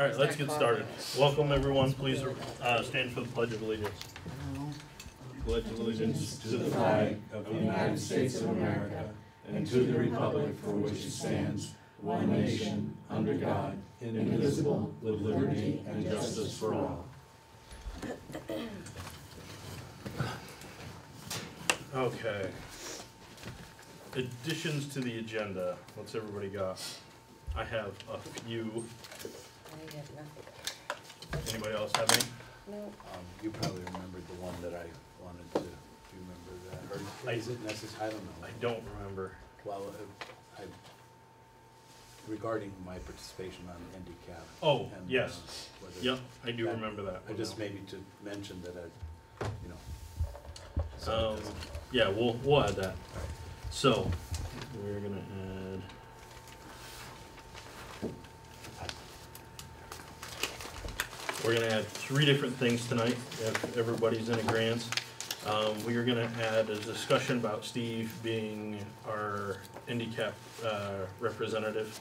All right, let's get started. Welcome, everyone. Please stand for the Pledge of Allegiance. Pledge of allegiance to the flag of the United States of America and to the republic for which it stands, one nation, under God, indivisible, with liberty and justice for all. Okay. Additions to the agenda. What's everybody got? I have a few. I have nothing. Anybody else have any? No. You probably remembered the one that I wanted to, do you remember that? Or is it necessary? I don't know. I don't remember. Well, regarding my participation on the handicap. Oh, and, yes. whether Yep, I do remember that. I just maybe to mention that I, Yeah, we'll add that. So, we're gonna add. We're gonna add 3 different things tonight, if everybody's in agreement. We are gonna add a discussion about Steve being our handicap representative,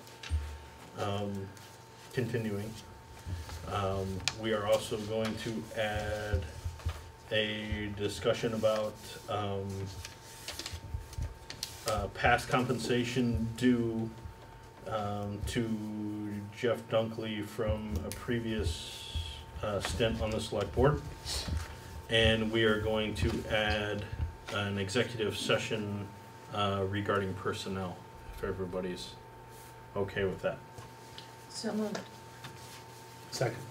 continuing. We are also going to add a discussion about past compensation due to Jeff Dunklee from a previous stint on the select board, and we are going to add an executive session regarding personnel, if everybody's okay with that. So moved. second.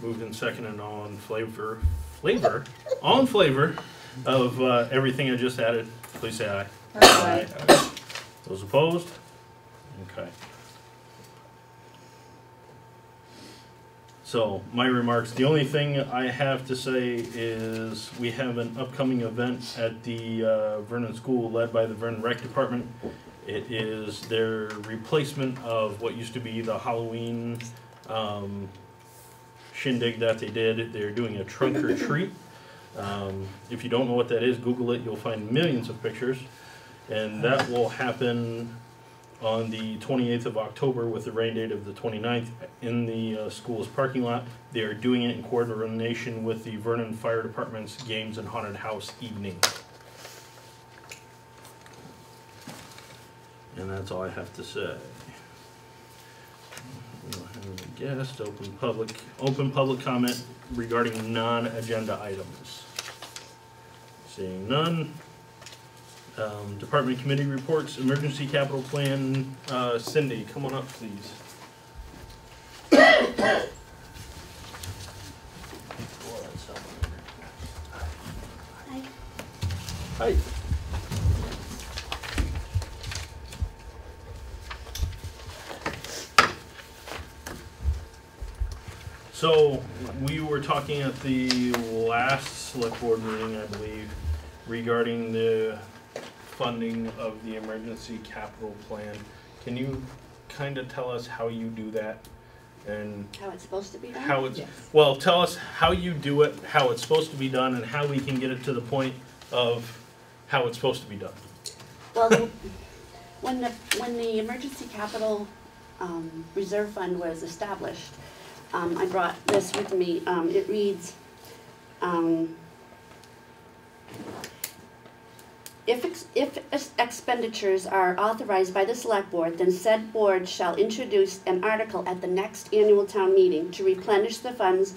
Moved and second and all in flavor of everything I just added, please say aye. Aye. Those opposed? Okay. So, my remarks, the only thing I have to say is we have an upcoming event at the Vernon School led by the Vernon Rec Department. It is their replacement of what used to be the Halloween shindig that they did. They're doing a trunk or treat. If you don't know what that is, Google it. You'll find millions of pictures. And that will happen on the 28th of October with the rain date of the 29th in the school's parking lot. They are doing it in coordination with the Vernon Fire Department's Games and Haunted House Evening. And that's all I have to say. We don't have any guest, open public comment regarding non-agenda items. Seeing none. Department committee reports, emergency capital plan. Cindy, come on up, please. Hi. Hi. So, we were talking at the last select board meeting, I believe, regarding the funding of the emergency capital plan. Can you kind of tell us how you do that and How it's supposed to be done? how it's, Yes. well, tell us how you do it, how it's supposed to be done, and how we can get it to the point of how it's supposed to be done. Well, when the emergency capital reserve fund was established, I brought this with me. It reads, if expenditures are authorized by the select board, then said board shall introduce an article at the next annual town meeting to replenish the funds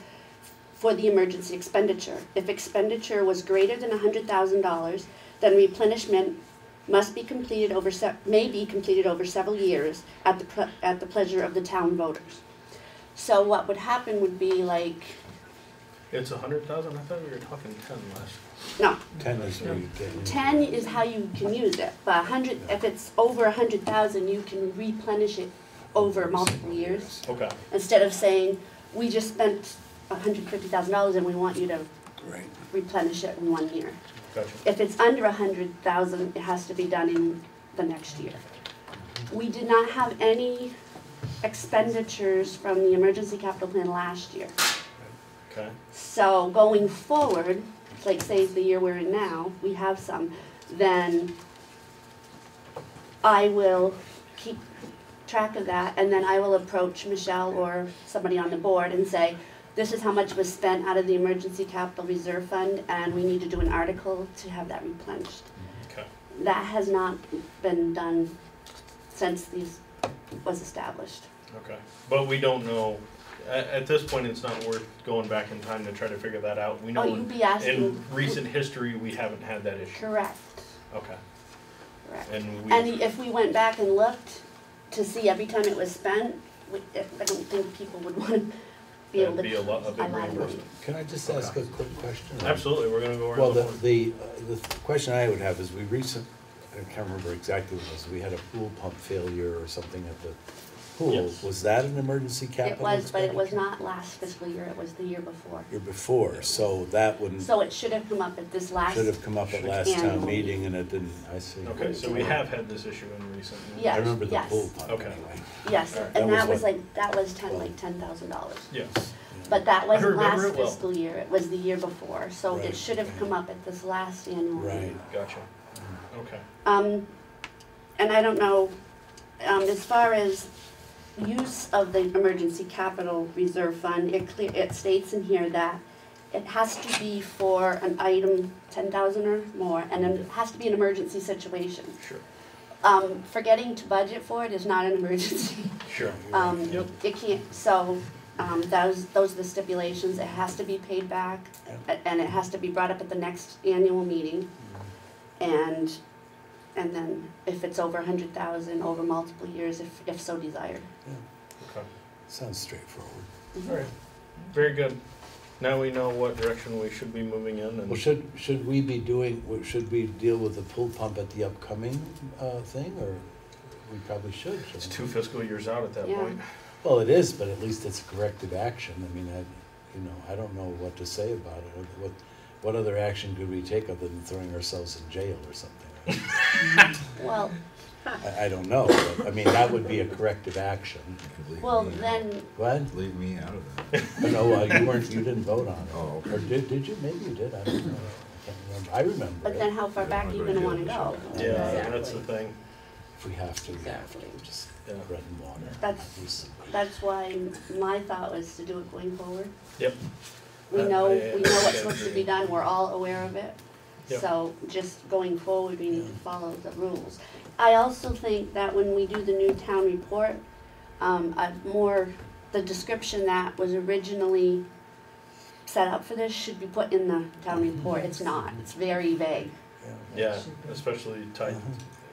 for the emergency expenditure. If expenditure was greater than $100,000, then replenishment must be completed may be completed over several years at the pleasure of the town voters. So what would happen would be like, It's 100,000? I thought we were talking 10 last. no, 10 is where you get in. 10 is how you can use it, but 100, if it's over 100,000, you can replenish it over multiple years. Okay. Instead of saying, we just spent $150,000 and we want you to Right. replenish it in 1 year. Gotcha. If it's under 100,000, it has to be done in the next year. We did not have any expenditures from the emergency capital plan last year. Okay. So going forward, like say the year we're in now, we have some, then I will keep track of that, and then I will approach Michelle or somebody on the board and say, this is how much was spent out of the emergency capital reserve fund, and we need to do an article to have that replenished. Okay. That has not been done since these was established. Okay, but we don't know, at this point, it's not worth going back in time to try to figure that out. We know Oh, you'd be asking. in recent history, we haven't had that issue. Correct, Okay, correct. and And if we went back and looked to see every time it was spent, I don't think people would want to be able to. that'd be a big lot of money. reimbursement. Can I just ask a quick question? Absolutely, we're gonna go around Well, the horn. the question I would have is I can't remember exactly what it was, we had a pool pump failure or something at the pool. Yes. Was that an emergency capital It was, but it was expenditure? not last fiscal year, it was the year before. Year before, so that wouldn't, So it should have come up at this last. should have come up at last Annual town meeting. meeting and it didn't, I see. Okay, so we have had this issue in recent years. Yeah. I remember the yes. pool pump Okay. anyway. Yes, Alright. and That that was was what- like, that was like $10,000. Yes, But that wasn't remember last it well. fiscal year, it was the year before, so Right, it should have okay. come up at this last annual Right. meeting. gotcha, okay. And I don't know, as far as use of the emergency capital reserve fund, it states in here that it has to be for an item 10,000 or more, and it has to be an emergency situation. Sure, Forgetting to budget for it is not an emergency. sure. Yep. It can't, so, those are the stipulations, it has to be paid back, and it has to be brought up at the next annual meeting. And then if it's over 100,000, over multiple years, if so desired. Okay, Sounds straightforward. all right, very good. Now we know what direction we should be moving in and. Well, should we be should we deal with the pool pump at the upcoming thing, or we probably should? It's shouldn't 2 we? fiscal years out at that Yeah. point. Well, it is, but at least it's corrective action. I mean, I don't know what to say about it. What other action could we take other than throwing ourselves in jail or something? Well, I don't know, but, I mean, that would be a corrective action. well, then, What? Leave me out of that. No, you didn't vote on it. Oh, okay. Or did you? Maybe you did, I don't know. I can't remember. I remember but then it. how far back are you gonna wanna go? Yeah, that's the thing. If we have to, we have to, Exactly. just Yeah. bread and water. That's- obviously. That's why my thought was to do it going forward. Yep. We know I what's supposed to be done, we're all aware of it. Yep. So just going forward, we need to follow the rules. I also think that when we do the new town report, the description that was originally set up for this should be put in the town report. It's not, it's very vague. Yeah, especially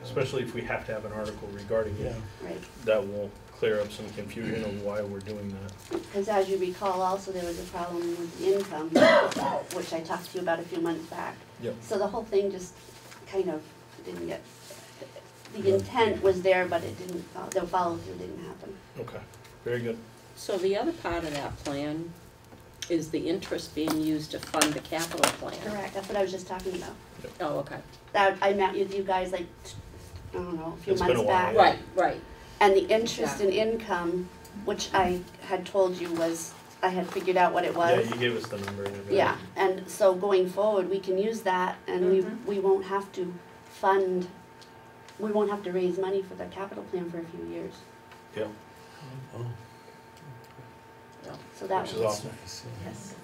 especially if we have to have an article regarding Yeah. it. Right, That will clear up some confusion of why we're doing that. because as you recall, also there was a problem with the income, which I talked to you about a few months back. Yep. So the whole thing just kind of didn't get, the intent was there, but it didn't, the follow-through didn't happen. Okay, very good. So the other part of that plan is the interest being used to fund the capital plan. Correct, that's what I was just talking about. Oh, okay. That, I met with you guys like, I don't know, a few It's been a months while, back. yeah. Right, right. And the interest and income, which I had told you was, I had figured out what it Yeah, was. you gave us the number and everything. Yeah, and so going forward, we can use that and we won't have to fund, we won't have to raise money for the capital plan for a few years. Yeah, Oh, So that which is was, awesome. nice, yeah. yes.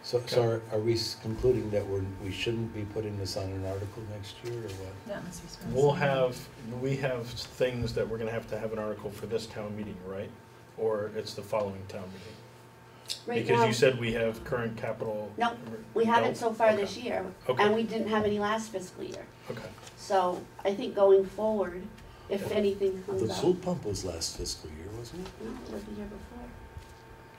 So are we concluding that we shouldn't be putting this on an article next year, or what? We have things that we're gonna have to have an article for this town meeting, right? Or it's the following town meeting? Right Because now, you said we have current capital. No, we haven't No? so far Okay. this year, Okay. and we didn't have any last fiscal year. Okay, So I think going forward, if Yeah. anything The comes up. pool pump was last fiscal year, wasn't it? No, it was the year before.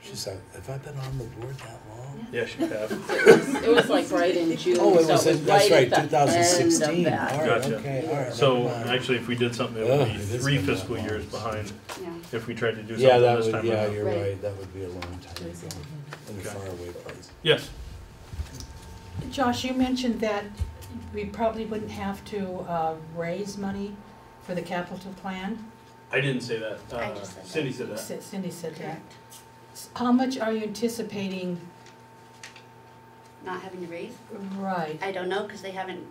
She said, have I been on the board that long? Yeah. yes, you have. It was like right in June, Oh, it so was, it was that's right right, at the end 2016. of All that. right, Gotcha. okay, all right. So, never mind. actually, if we did something, it would Ugh, be it has 3 been that fiscal long. years behind Yeah. if we tried to do Yeah, something that this would, time yeah, around. you're Right. right, that would be a long time ago, in a Okay. faraway place. Yes, Josh, you mentioned that we probably wouldn't have to raise money for the capital plan. I didn't say that. I just said that. Cindy said that. Cindy said that. Correct. How much are you anticipating? Not having to raise? Right. I don't know, because they haven't,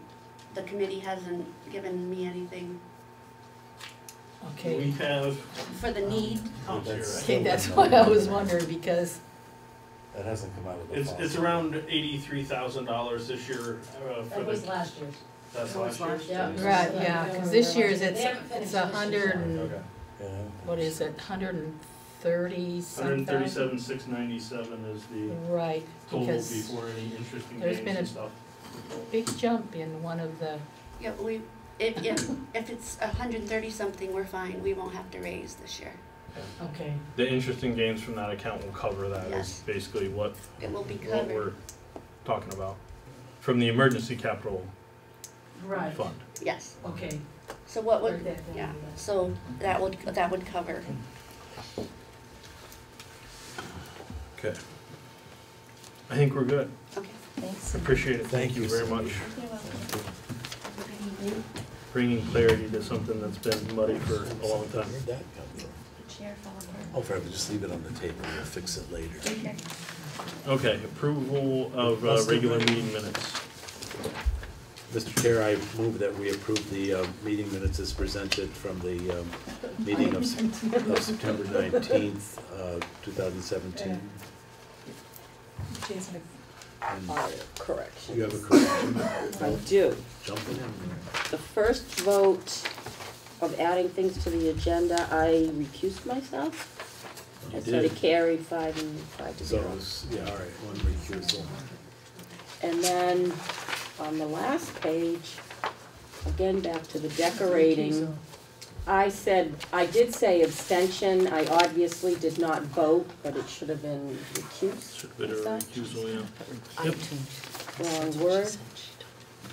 the committee hasn't given me anything. Okay. We have, For the need, oh, That's- Okay, that's why I was wondering, because, That hasn't come out of the. it's faucet. around $83,000 this year, for That was the, last year's. that's that was last year's? last year. right, yeah, because this year's They it's, haven't finished it's this 100 and, Okay. Yeah. what is it, 130 some thousand? 137,697 is the Right, total because before any interest and there's gains been and a- stuff. big jump in one of the, yeah, if it's 130 something, we're fine, we won't have to raise this year. okay, The interest and gains from that account will cover that, is Yes. basically what It will be what we're covered, talking about. From the emergency capital right, fund. yes. okay. So what Wrote would, that down, yeah, yes. so that would cover. Okay. I think we're good. Okay. Thanks. Appreciate it. Thank you very much. Bringing clarity to something that's been muddy for a long time. Where'd that come from? Chair fell apart. Oh, forever, just leave it on the table, we'll fix it later. Okay, approval of regular meeting minutes. Mr. Chair, I move that we approve the meeting minutes as presented from the meeting of September 19th, 2017. Jason, And Correction. you have a correction? I do. Jumping in. The first vote of adding things to the agenda, I recused myself. You I said it did. carried 5 to So 0. it was, yeah, all right, one recusal. And then on the last page, again, back to the decorating, I did say abstention. I obviously did not vote, but it should have been recused. Should have been a Is that- recusal, yeah. Yep. Wrong word.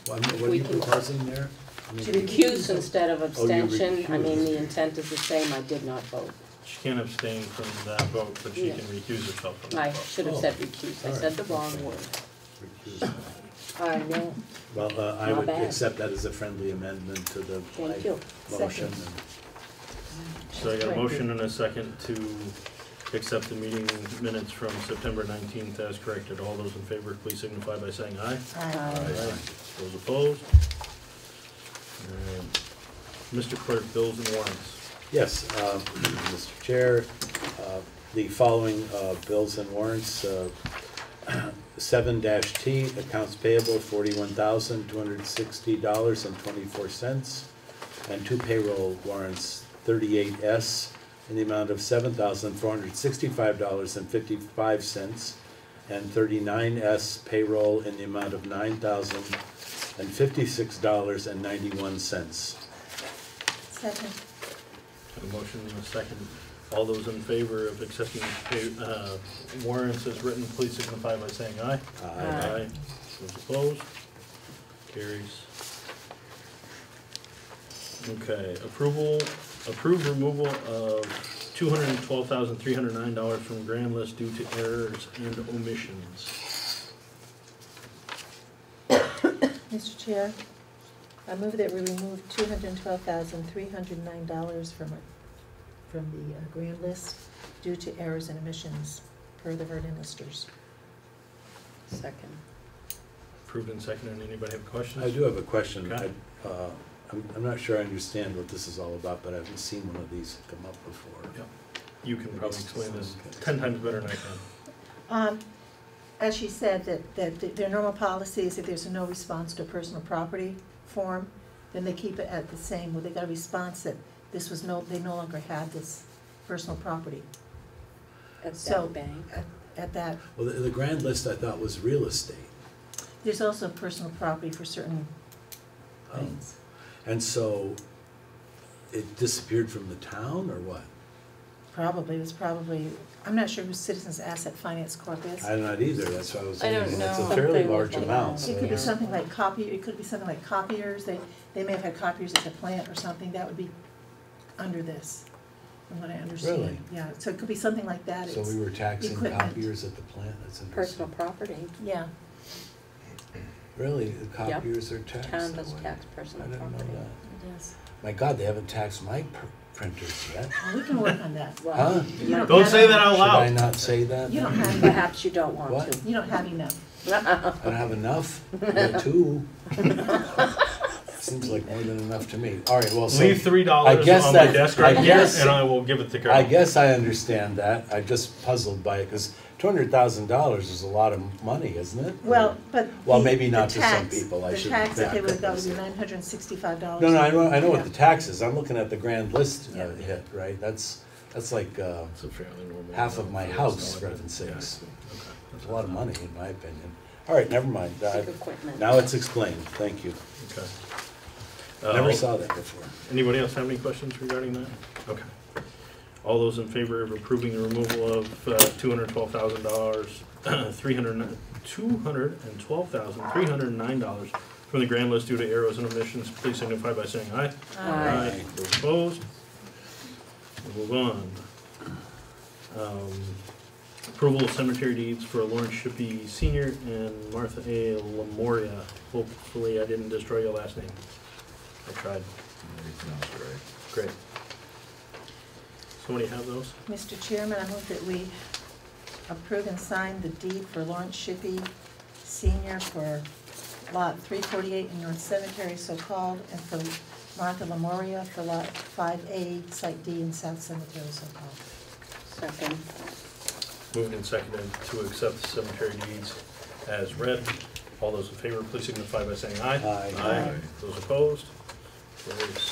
What are you proposing there? I mean- Recuse instead of Oh, abstention. I mean, recused. the intent is the same. I did not vote. She can't abstain from that vote, but she Yeah. can recuse herself from I that vote. should have Oh, said recuse. I all said right. the wrong word. Recusal. I know. Well, I Not would bad. accept that as a friendly amendment to the Thank you. motion. Second. So I got a motion and a second to accept the meeting minutes from September 19th as corrected. All those in favor, please signify by saying aye. Aye. Those opposed? And Mr. Clerk, bills and warrants. Yes, Mr. Chair, the following bills and warrants, 7-T, accounts payable, $41,260.24, and 2 payroll warrants, 38S, in the amount of $7,465.55, and 39S payroll in the amount of $9,056.91. second, A motion and a second. All those in favor of accepting warrants as written, please signify by saying aye. Aye. Those opposed? Carries. Okay, approve removal of $212,309 from grand list due to errors and omissions. Mr. Chair, I move that we remove $212,309 from the grand list due to errors and omissions per the Vernon listers. Second. Approved and seconded. Anybody have questions? I do have a question. Okay. I'm not sure I understand what this is all about, but I haven't seen one of these come up before. Yep. You can probably explain this 10 times better than I can. As she said, that their normal policy is if there's a no response to a personal property form, then they keep it at the same, well, they got a response that this was they no longer had this personal property At So- that bank. at that. Well, the grand list I thought was real estate. There's also personal property for certain Oh. things. And so it disappeared from the town or what? Probably, it was probably, I'm not sure who Citizens Asset Finance Corp is. I'm not either, that's why I was I don't thinking, it's a know. fairly Something large like amount. that. so It could be yeah. something like it could be something like copiers, they may have had copiers at the plant or something, that would be under this, from what I understand. Really? Yeah, so it could be something like that, So it's, we were taxing equipment. copiers at the plant, that's interesting. Personal property. yeah. Really, the copiers are taxed Town that does way? tax I personal didn't know property. that. It is. My God, they haven't taxed my printers yet. Well, we can work on that. Huh? Well, You don't Don't have say that out enough. Should I loud. not say that? You don't have, perhaps you don't want What? to. you don't have enough. I don't have enough, I got 2. Seems like more than enough to me. All right, well, so. Leave $3 I guess on my that- desk I right here, guess- and I will give it to Carol. I guess I understand that. I'm just puzzled by it, because $200,000 is a lot of money, isn't it? Well, but. Well, the- maybe not the to some tax- people. I should The tax that they back would up go and would be say. $965. No, I know what Yeah. the tax is. I'm looking at the grand list Yeah. hit, right? That's like It's a fairly normal. half of my house, for heaven's sakes. It's a lot of money, in my opinion. All right, never mind. Big equipment. Now it's explained. Thank you. Okay. Never saw that before. Anybody else have any questions regarding that? Okay. All those in favor of approving the removal of $212,000, $212,309 from the grand list due to errors and omissions, please signify by saying aye. Aye. Those opposed? We'll move on. Approval of cemetery deeds for Lawrence Shippey Senior and Martha A. Lamoria. Hopefully I didn't destroy your last name. I tried. Great. Somebody have those? Mr. Chairman, I move that we approve and sign the deed for Lawrence Shippey Senior for Lot 348 in North Cemetery, so-called, and for Martha Lamoria for Lot 5A, Site D in South Cemetery, so-called. Second. Moved and seconded to accept the cemetery deeds as read. All those in favor, please signify by saying aye. Aye. Aye. Those opposed? Carries.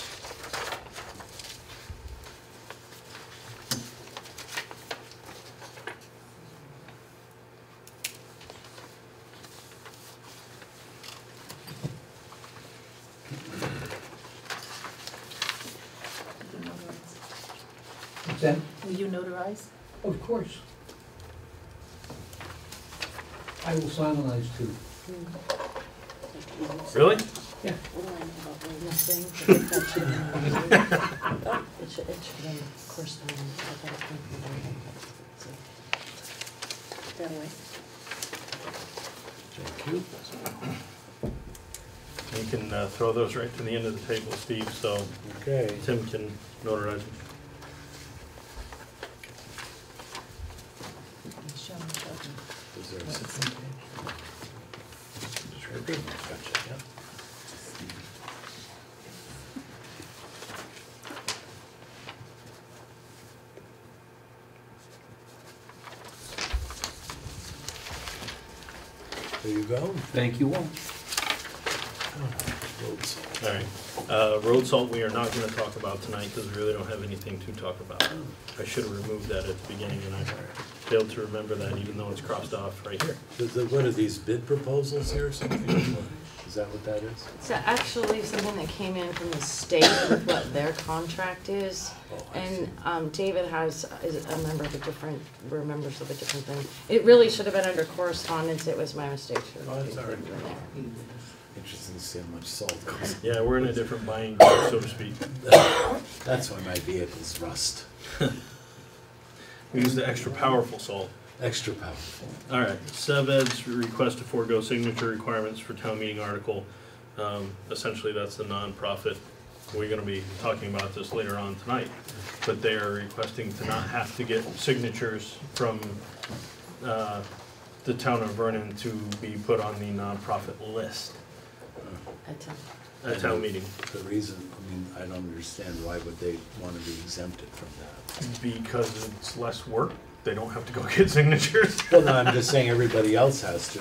What's that? Will you notarize? Of course. I will finalize too. Really? Yeah. Nothing. It should be correspondence. That way. Thank you. You can throw those right to the end of the table, Steve, so Okay. Tim can notarize them. Show me, show me. Is there a second page? Gotcha, yeah. There you go. Thank you all. Road salt. All right. Road salt, we are not going to talk about tonight because we really don't have anything to talk about. I should have removed that at the beginning, and I failed to remember that, even though it's crossed off right here. What are these bid proposals here or something? Is that what that is? It's actually something that came in from the state with what their contract is. Oh, I see. And David is a member of a different, we're members of a different thing. It really should have been under correspondence, it was my mistake. Should have Oh, that's put all right. it in there. Interesting to see how much salt goes. Yeah, we're in a different buying group, so to speak. That's why my vehicles rust. We use the extra powerful salt. Extra powerful. All right, SeVEDS request to forego signature requirements for town meeting article. Essentially, that's the nonprofit. We're gonna be talking about this later on tonight, but they are requesting to not have to get signatures from the town of Vernon to be put on the nonprofit list at town meeting. The reason, I mean, I don't understand why would they want to be exempted from that? Because it's less work. They don't have to go get signatures. Well, no, I'm just saying everybody else has to.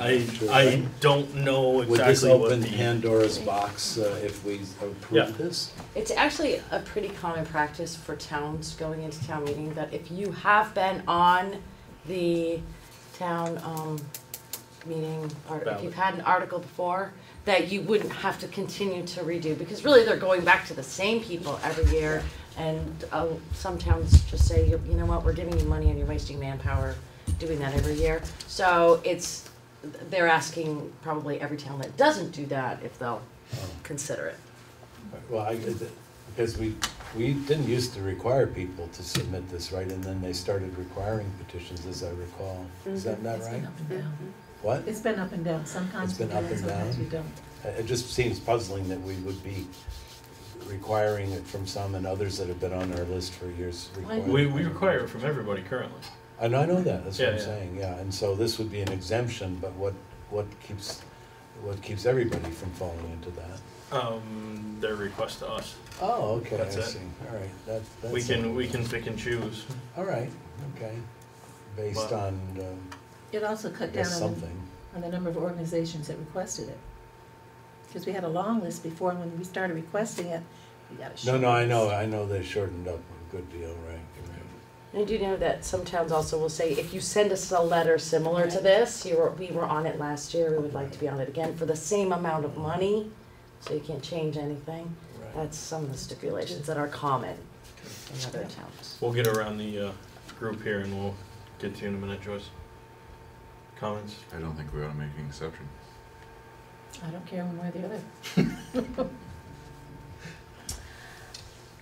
I don't know Would this exactly what open the. Pandora's box if we Yeah. approve this? It's actually a pretty common practice for towns going into town meeting that if you have been on the town meeting, or if you've had an article before, that you wouldn't have to continue to redo, because really they're going back to the same people every year. And some towns just say, you know what, we're giving you money and you're wasting manpower doing that every year. So they're asking probably every town that doesn't do that if they'll consider it. Well, because we didn't used to require people to submit this, right? And then they started requiring petitions, as I recall. Is that not It's right? been up and down. What? It's been up and down. Sometimes It's been we do up it, and sometimes down? we don't. It just seems puzzling that we would be requiring it from some and others that have been on our list for years. We require it from everybody currently. I know that, that's what I'm Yeah, yeah. saying, yeah. And so this would be an exemption, but what keeps what keeps everybody from falling into that? Their request to us. Oh, okay, I That's it. see. All right, that's. We can pick and choose. All right, okay. Based But- on, It also I cut down guess something. on the number of organizations that requested it. Because we had a long list before, and when we started requesting it, we got a short No, I list. know they shortened up a good deal, right? You're right. And do you know that some towns also will say, if you send us a letter similar to this, we were on it last year, we would like to be on it again for the same amount of money, so you can't change anything. Right. That's some of the stipulations that are common in other towns. We'll get around the group here and we'll get to you in a minute, Joyce. Comments? I don't think we ought to make an exception. I don't care one way or the other.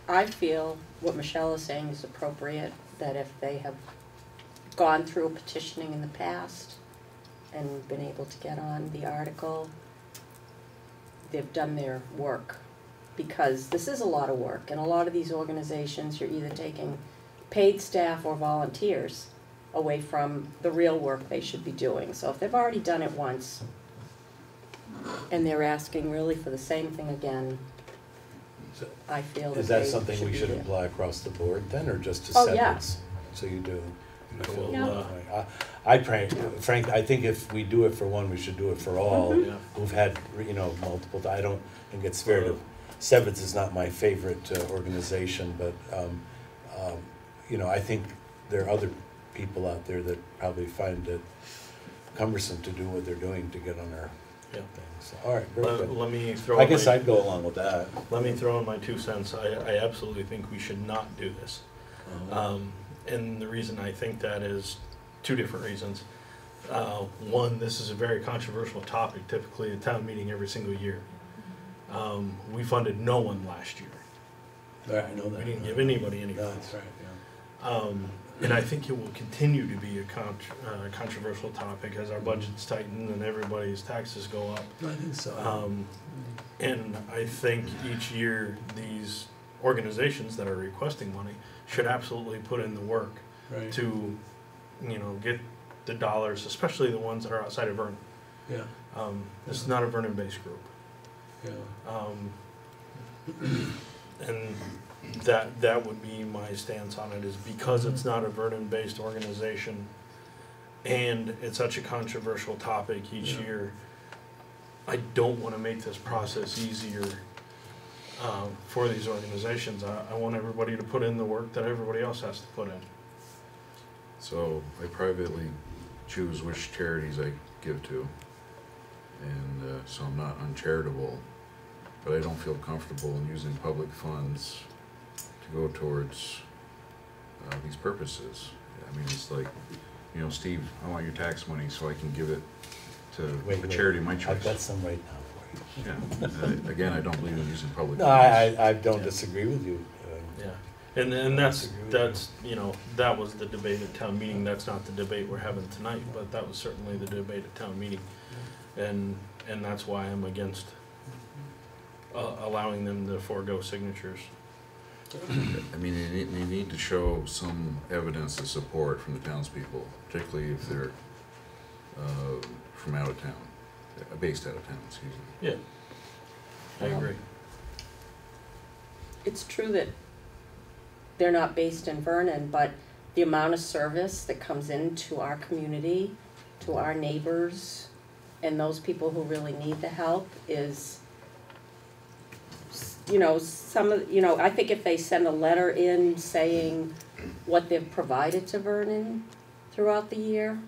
I feel what Michelle is saying is appropriate, that if they have gone through petitioning in the past and been able to get on the article, they've done their work. Because this is a lot of work, and a lot of these organizations, you're either taking paid staff or volunteers away from the real work they should be doing. So if they've already done it once, and they're asking really for the same thing again, So, I feel that is that they something we be should there. apply across the board then, or just to Oh, yeah. SeVEDS? So you do. You feel Yeah. that way. Frank, I think if we do it for one, we should do it for all Yeah. who've had, multiple, I don't think it's fair to, SeVEDS is not my favorite organization, but, I think there are other people out there that probably find it cumbersome to do what they're doing to get on our Yeah. thing. So, all right, very good. Let me throw. I in guess my- I'd go along with that. Let me throw in my 2 cents. I absolutely think we should not do this. And the reason I think that is 2 different reasons. One, this is a very controversial topic, typically at town meeting every single year. We funded no one last year. Right, I know that. We didn't give anybody any No, funds. that's right, yeah. And I think it will continue to be a controversial topic as our budgets tighten and everybody's taxes go up. I think so. And I think each year, these organizations that are requesting money should absolutely put in the work Right. to, get the dollars, especially the ones that are outside of Vernon. Yeah, This is not a Vernon-based group. yeah. And that would be my stance on it, is because it's not a Vernon-based organization and it's such a controversial topic each Yeah. year, I don't want to make this process easier for these organizations. I want everybody to put in the work that everybody else has to put in. So I privately choose which charities I give to, and so I'm not uncharitable, but I don't feel comfortable in using public funds to go towards these purposes. I mean, it's like, Steve, I want your tax money so I can give it to a charity of my choice. I've got some right now for you. Yeah. Again, I don't believe in using public No, funds. I don't Yeah. disagree with you. Yeah, and that's, Disagree with that was the debate at town meeting. That's not the debate we're having tonight, but that was certainly the debate at town meeting. And that's why I'm against allowing them to forego signatures. I mean, you need to show some evidence of support from the townspeople, particularly if they're from out of town, based out of town, excuse me. Yeah, I agree. It's true that they're not based in Vernon, but the amount of service that comes into our community, to our neighbors, and those people who really need the help is, I think if they send a letter in saying what they've provided to Vernon throughout the year,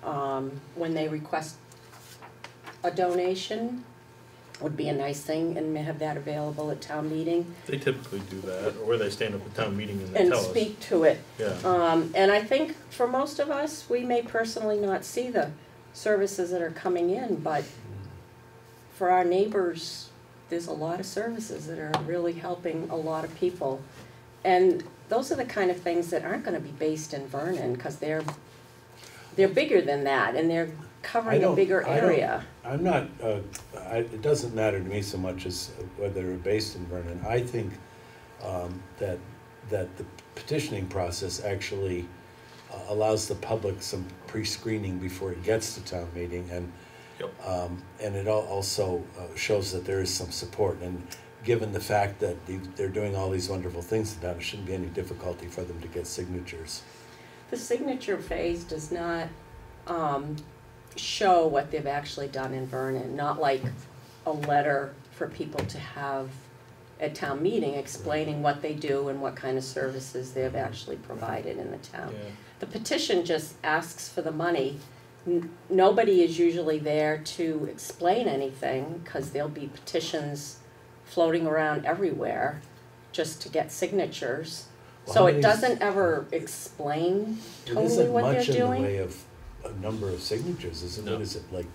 when they request a donation, would be a nice thing, and have that available at town meeting, They typically do that, or they stand up at town meeting and they and tell us. speak to it. Yeah, And I think for most of us, we may personally not see the services that are coming in, but for our neighbors, there's a lot of services that are really helping a lot of people. And those are the kind of things that aren't gonna be based in Vernon, because they're bigger than that, and they're covering a bigger area. I'm not, it doesn't matter to me so much as whether they're based in Vernon. I think that the petitioning process actually allows the public some pre-screening before it gets to town meeting, Yep. And it also shows that there is some support. And given the fact that they're doing all these wonderful things in town, it shouldn't be any difficulty for them to get signatures. The signature phase does not show what they've actually done in Vernon, not like a letter for people to have at town meeting explaining what they do and what kind of services they've actually provided in the town. Yeah. The petition just asks for the money. Nobody is usually there to explain anything, because there'll be petitions floating around everywhere just to get signatures. Well, So how it many- doesn't ever explain It totally isn't what they're much in the doing. way of a number of signatures, is it? No. What is it, like,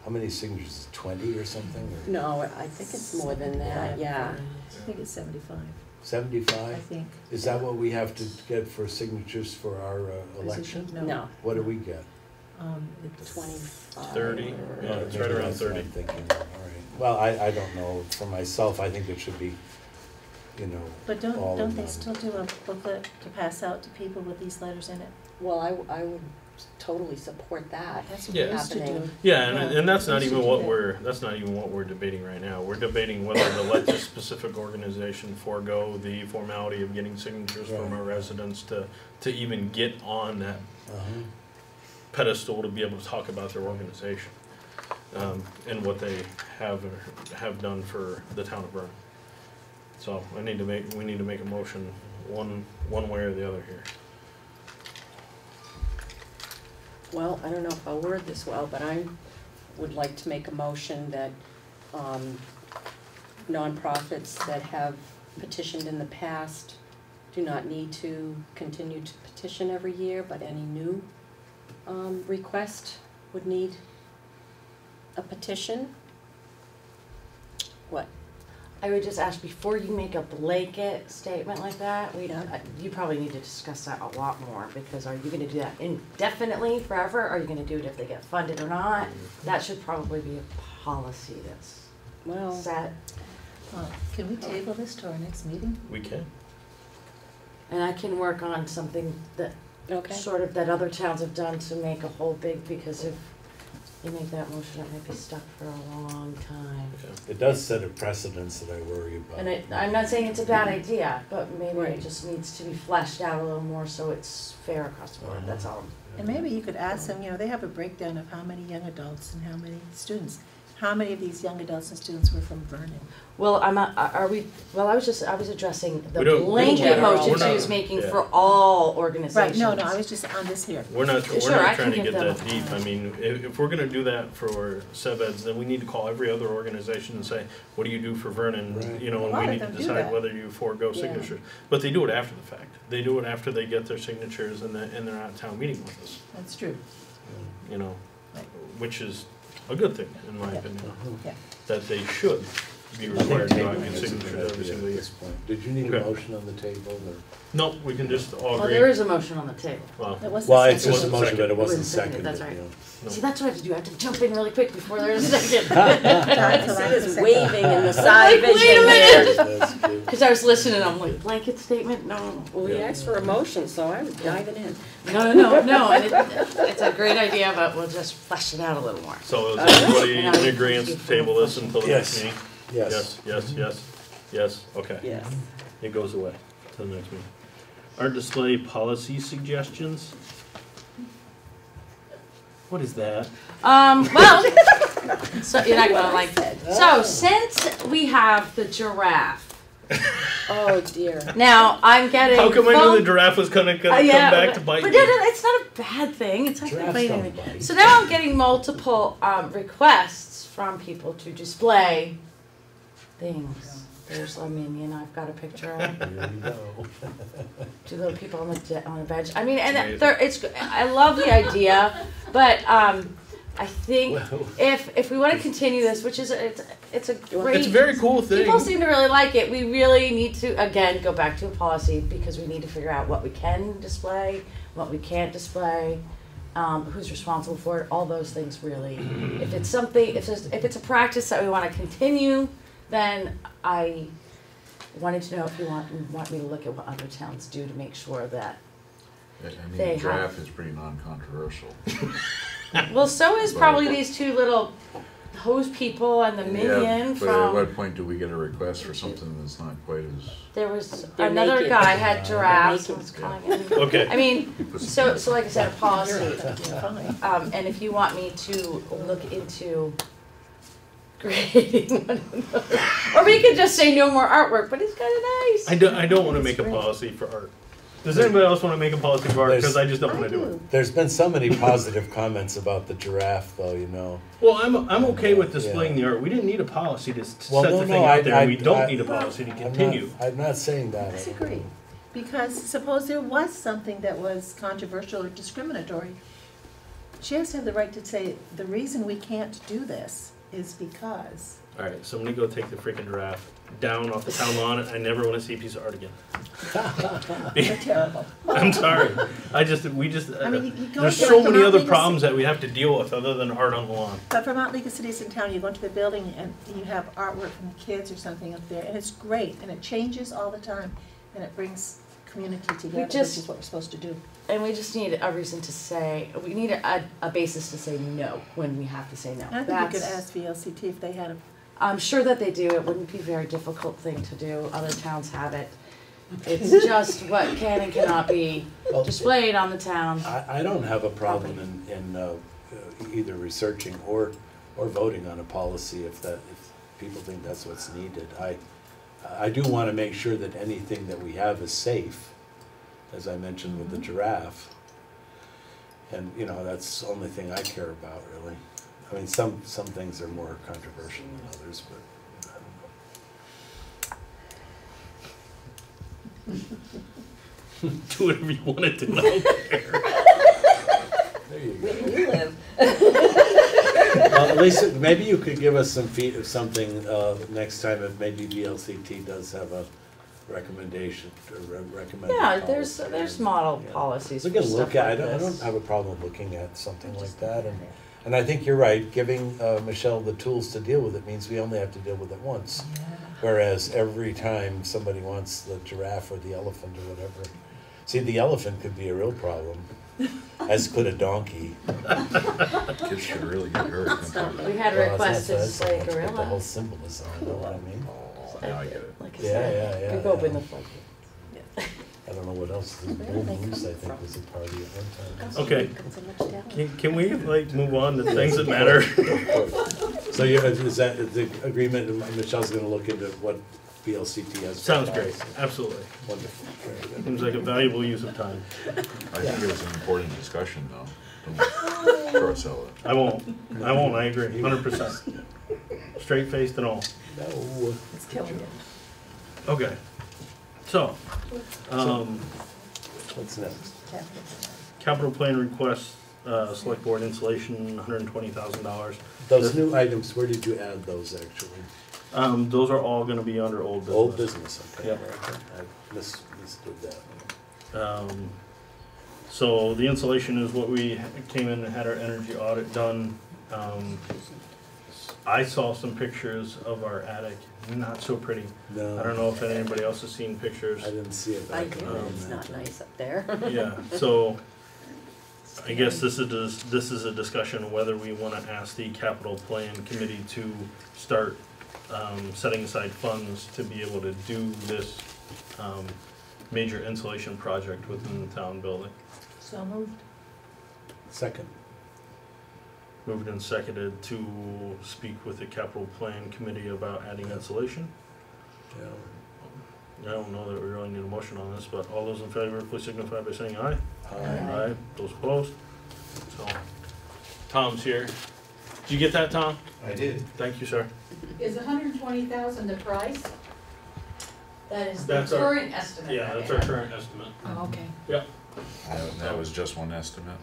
how many signatures, 20 or something, or No, I think it's more than that, yeah. I think it's 75, I 75? think. Is that what we have to get for signatures for our election? No, What do we get? It's 25. 30, or- yeah, it's right Maybe around that's what 30. I'm thinking, all right. Well, I don't know, for myself, I think it should be, you know, But all don't of they them. still do a booklet to pass out to people with these letters in it? Well, I would totally support that. That's what Yeah. we used to do. Happening. Yeah, Yeah, and that's we not should even do what that. that's not even what we're debating right now. We're debating whether to let this specific organization forego the formality of getting signatures from Right. our residents to even get on that Uh-huh. pedestal to be able to talk about their organization, and what they have done for the town of Vernon. So we need to make a motion one way or the other here. Well, I don't know if I'll word this well, but I would like to make a motion that nonprofits that have petitioned in the past do not need to continue to petition every year, but any new request would need a petition. What? I would just ask, before you make a blanket statement like that, Yeah. you probably need to discuss that a lot more, because are you gonna do that indefinitely, forever? Are you gonna do it if they get funded or not? That should probably be a policy that's Well, set. Can we table this to our next meeting? We can. And I can work on something that okay. sort of that other towns have done to make a whole big, because if you make that motion, it might be stuck for a long time. It does set a precedence that I worry about. And I'm not saying it's a bad idea, but maybe Right. it just needs to be fleshed out a little more so it's fair across the board, that's all. And maybe you could ask them, they have a breakdown of how many young adults and how many students. How many of these young adults and students were from Vernon? Well, I was addressing the We don't- blanket general. motion We're she not- was making yeah. for all Right, organizations. no, I was just on this here. We're not Sure, I trying can to give get them that a- deep. I mean, if we're gonna do that for SeVEDS, then we need to call every other organization and say, what do you do for Vernon? Right. You know, A and lot we of need to them do decide that. whether you forego Yeah. signatures. But they do it after the fact. They do it after they get their signatures and they're at town meeting with us, That's true. you know, Right. which is a good thing, in my Yeah. opinion. Yeah. That they should be I think required to tabling get is a signatures good every idea single at year. this point. Did you need a Okay. motion on the table, or? No, we can just all Well, agree. there is a motion on the table. Well, It wasn't Well, it's seconded. just a motion, but it wasn't Wasn't seconded, seconded, that's right. you know. no. See, that's what I have to do, I have to jump in really quick before there's a second. Instead is waving in the side Like, wait a vision minute. there. That's good. Because I was listening, I'm like, blanket statement, no. Well, we asked for a motion, so I was diving in. No, and it's a great idea, but we'll just flesh it out a little more. So is Alright. everybody And in I- agreement to table this until the next Yes. meeting? Yes. Yes, okay. Yes. It goes away till the next meeting. Art display policy suggestions? What is that? Well, so you're not gonna like it. So since we have the giraffe, Oh, dear. now I'm getting. How come I knew phone- the giraffe was gonna come yeah, back to bite but me? it's not a bad thing. It's not Giraffes biting don't me. bite. So now I'm getting multiple requests from people to display things. There's a minion I've got a picture of. Here we go. Two little people on the bench. I mean, and Amazing. I love the idea, but I think Well, if we want to continue this, which is it's a great. It's a very cool thing. People seem to really like it. We really need to again go back to a policy because we need to figure out what we can display, what we can't display, who's responsible for it. All those things really. If it's something, if it's a practice that we want to continue, then I wanted to know if you want me to look at what other towns do to make sure that I mean, They the giraffe is pretty non-controversial. Well, so is probably these two little hose people and the Yeah, minion but at from, what point do we get a request for something that's not quite as? there was They're another naked. guy had They're giraffes naked. and was calling it. Okay. I mean, so like I said, a policy. Fine. And if you want me to look into creating one of those, or we could just say no more artwork, but it's kind of nice. I don't wanna make a policy for art. Does anybody else wanna make a policy for art? Cause I just don't wanna do it. There's been so many positive comments about the giraffe, though, you know. Well, I'm okay with displaying the art. We didn't need a policy to set the thing out there. We don't need a policy to continue. I'm not saying that. I disagree, because suppose there was something that was controversial or discriminatory. She has to have the right to say, the reason we can't do this is because. Alright, somebody go take the freaking giraffe down off the town lawn. I never wanna see a piece of art again. They're terrible. I'm sorry. I mean, you go there's to so like many Vermont other League of problems that we have to deal with other than art on the lawn. But Vermont League of Cities and Town, you go into the building and you have artwork from the kids or something up there, and it's great, and it changes all the time, and it brings community together, which is what we're supposed to do. And we just need a reason to say, we need a basis to say no when we have to say no. And I think you could ask VLCT if they had a. I'm sure that they do. It wouldn't be a very difficult thing to do. Other towns have it. It's just what can and cannot be displayed on the town. I don't have a problem in either researching or voting on a policy if people think that's what's needed. I do want to make sure that anything that we have is safe, as I mentioned with the giraffe. And, you know, that's the only thing I care about, really. I mean, some things are more controversial than others, but I don't know. Do whatever you want to do. I don't care. There you go. Where do you live? Well, Lisa, maybe you could give us something next time if maybe VLCT does have a recommendation or recommended Yeah, policy. there's model Yeah. policies We for can stuff look at. like I don't this. have a problem looking at something like that, and I think you're right. Giving Michelle the tools to deal with it means we only have to deal with it once. Whereas every time somebody wants the giraffe or the elephant or whatever, see, the elephant could be a real problem, as could a donkey. Kids should really get hurt. We had Well, requests to that's display but the whole gorilla. symbolism, you know what I mean? Now I get it. Like I Yeah, said, yeah, we go open yeah. the floodgates. I don't know what else. The bull moose, I think, was a party at one time. Okay. Can we like move on to things that matter? So is that the agreement? Michelle's going to look into what VLCT has. Sounds great. Absolutely. Wonderful. Very good. Seems like a valuable use of time. I think it was an important discussion, though. Don't short sell it. I won't. I agree. 100%. Straight faced and all. No. It's killing it. Okay. So, What's next? capital plan request, select board insulation, $120,000. Those new items, where did you add those actually? Those are all gonna be under old business. Old business, okay. Yep. I misdid that. So the insulation is what we came in and had our energy audit done. I saw some pictures of our attic, not so pretty. No. I don't know if anybody else has seen pictures. I didn't see it I back do, then. it's not nice up there. Yeah, so I guess this is a discussion whether we wanna ask the capital plan committee to start setting aside funds to be able to do this major insulation project within the town building. So moved. Second. Moved and seconded to speak with the capital plan committee about adding insulation. Yeah. I don't know that we really need a motion on this, but all those in favor, please signify by saying aye. Aye. Those opposed? So, Tom's here. Did you get that, Tom? I did. Thank you, sir. Is $120,000 the price? That is That's our- current estimate. Yeah, that's our current estimate. Oh, okay. That was just one estimate.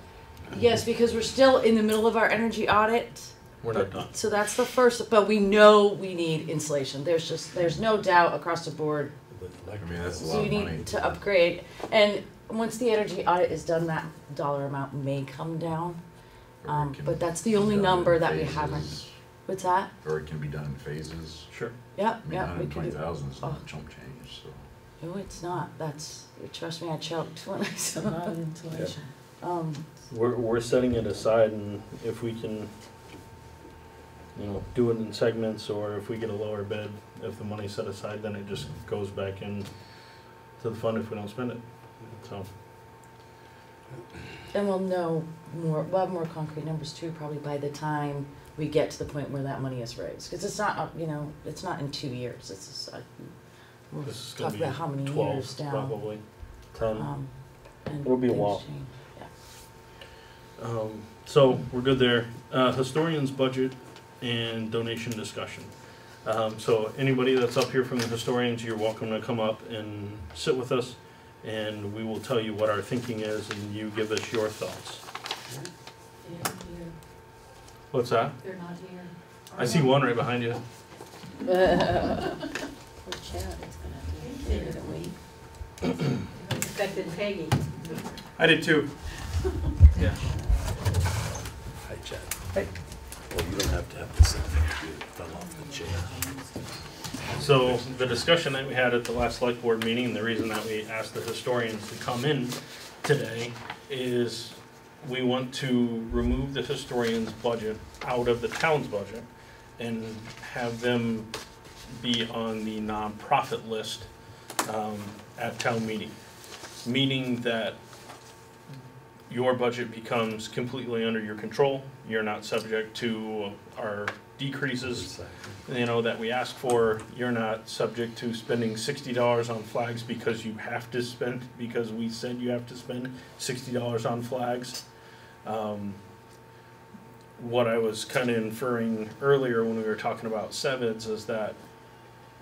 Yes, because we're still in the middle of our energy audit. We're not done. So that's the first, but we know we need insulation. There's no doubt across the board. I mean, that's a So lot we of money. need to upgrade. And once the energy audit is done, that dollar amount may come down. Or it can But that's be the only done in number that we phases, haven't. What's that? Or it can be done in phases. Sure. Yep, I mean, yep, we can do. 120,000 is not Oh. chump change, so. No, it's not. Trust me, I choked when I saw A lot of insulation. We're setting it aside, and if we can, you know, do it in segments, or if we get a lower bid, if the money's set aside, then it just goes back in to the fund if we don't spend it, so. And we'll know more, we'll have more concrete numbers too, probably by the time we get to the point where that money is raised. Because it's not, you know, it's not in 2 years, it's just, we'll This is gonna talk be about how many 12, years down. probably 10. And It'll be a things while. change. So we're good there. Historian's budget and donation discussion. So anybody that's up here from the historians, you're welcome to come up and sit with us, and we will tell you what our thinking is, and you give us your thoughts. They're here. What's that? They're not here. I see one right behind you. Poor Chad is gonna take it away. I expected Peggy. I did too. Yeah. Hi, Chad. Hey. Well, you don't have to have this thing, you fell off the chair. So the discussion that we had at the last select board meeting, and the reason that we asked the historians to come in today is we want to remove the historians' budget out of the town's budget and have them be on the nonprofit list at town meeting. Meaning that your budget becomes completely under your control. You're not subject to our decreases, you know, that we ask for. You're not subject to spending $60 on flags because you have to spend, because we said you have to spend $60 on flags. What I was kind of inferring earlier when we were talking about SeVEDS is that